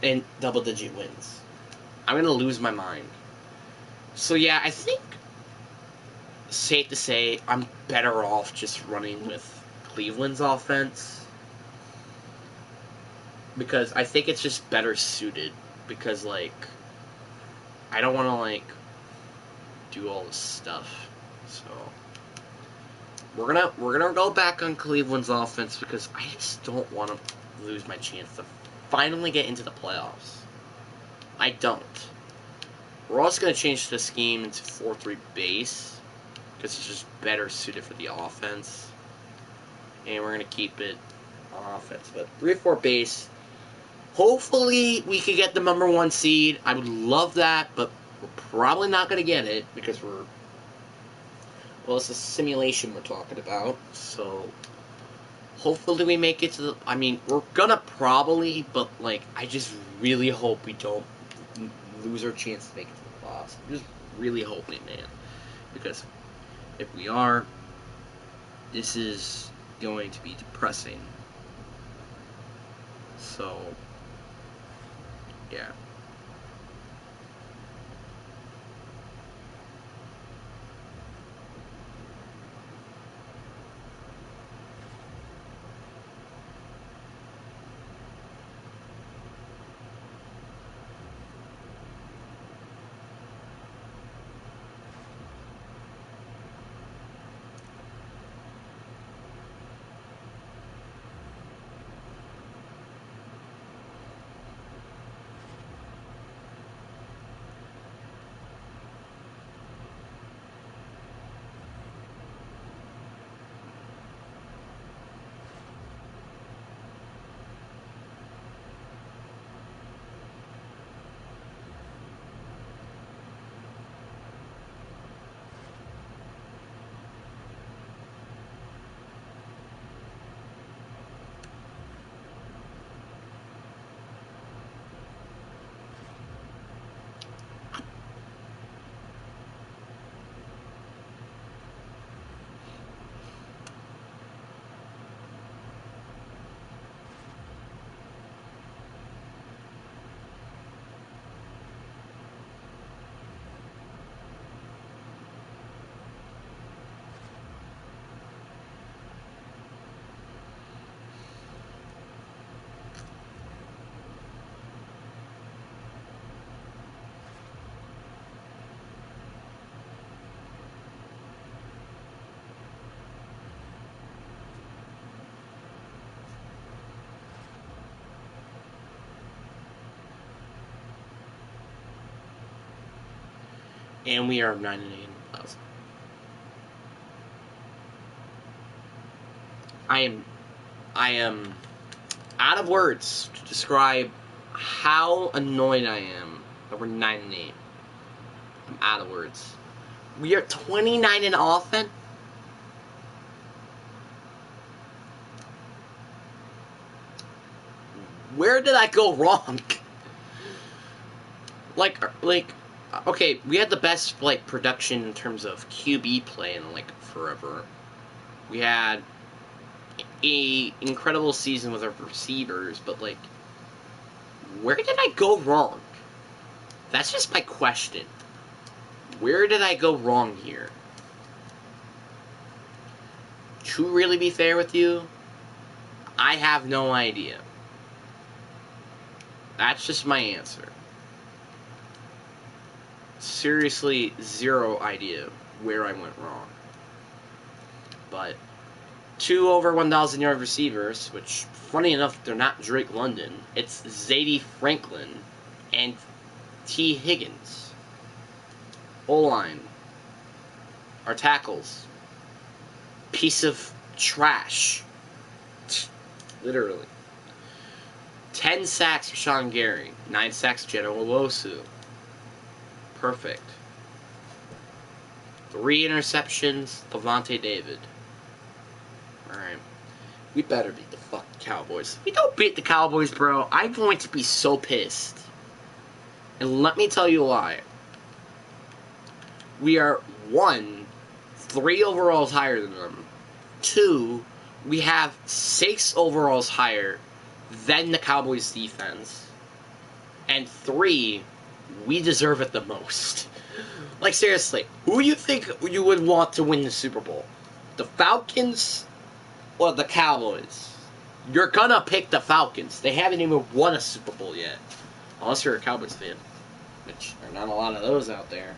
in double-digit wins. I'm gonna lose my mind. So yeah, I think safe to say I'm better off just running with Cleveland's offense. Because I think it's just better suited. Because, like, I don't want to, like, do all this stuff. So, we're gonna go back on Cleveland's offense because I just don't want to lose my chance to finally get into the playoffs. I don't. We're also gonna change the scheme into 4-3 base because it's just better suited for the offense. And we're gonna keep it on offense, but 3-4 base. Hopefully, we could get the number 1 seed. I would love that, but we're probably not going to get it because well, it's a simulation we're talking about. So, hopefully we make it to the, I mean, we're going to probably, but, like, I just really hope we don't lose our chance to make it to the playoffs. I'm just really hoping, man. Because if we are, this is going to be depressing. So, yeah. And we are 9-8 in the playoffs. I am out of words to describe how annoyed I am that we're 9-8. I'm out of words. We are 29 in offense. Where did I go wrong? like, okay, we had the best production in terms of QB play in forever. We had a incredible season with our receivers, but where did I go wrong? That's just my question. Where did I go wrong here? To really be fair with you, I have no idea. That's just my answer. Seriously, zero idea where I went wrong. But 2 over 1,000 yard receivers, which, funny enough, they're not Drake London. It's Zadie Franklin and T. Higgins. O-line. Our tackles. Piece of trash. Literally. 10 sacks for Sean Gary. 9 sacks for General Wosu. Perfect. 3 interceptions, Levante David. Alright. We better beat the fucking Cowboys. If we don't beat the Cowboys, bro, I'm going to be so pissed. And let me tell you why. We are, 1, 3 overalls higher than them. 2, we have 6 overalls higher than the Cowboys defense. And 3, we deserve it the most. Seriously, who do you think you would want to win the Super Bowl? The Falcons or the Cowboys? You're gonna pick the Falcons. They haven't even won a Super Bowl yet. Unless you're a Cowboys fan. Which, there are not a lot of those out there.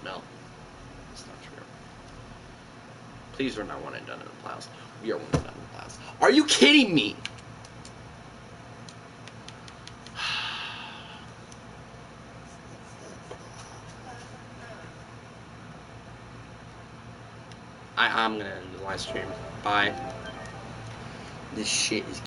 No. That's not true. Please, we're not 1 and done in the playoffs. We are 1 and done in the playoffs. Are you kidding me? I'm gonna end the live stream. Bye. This shit is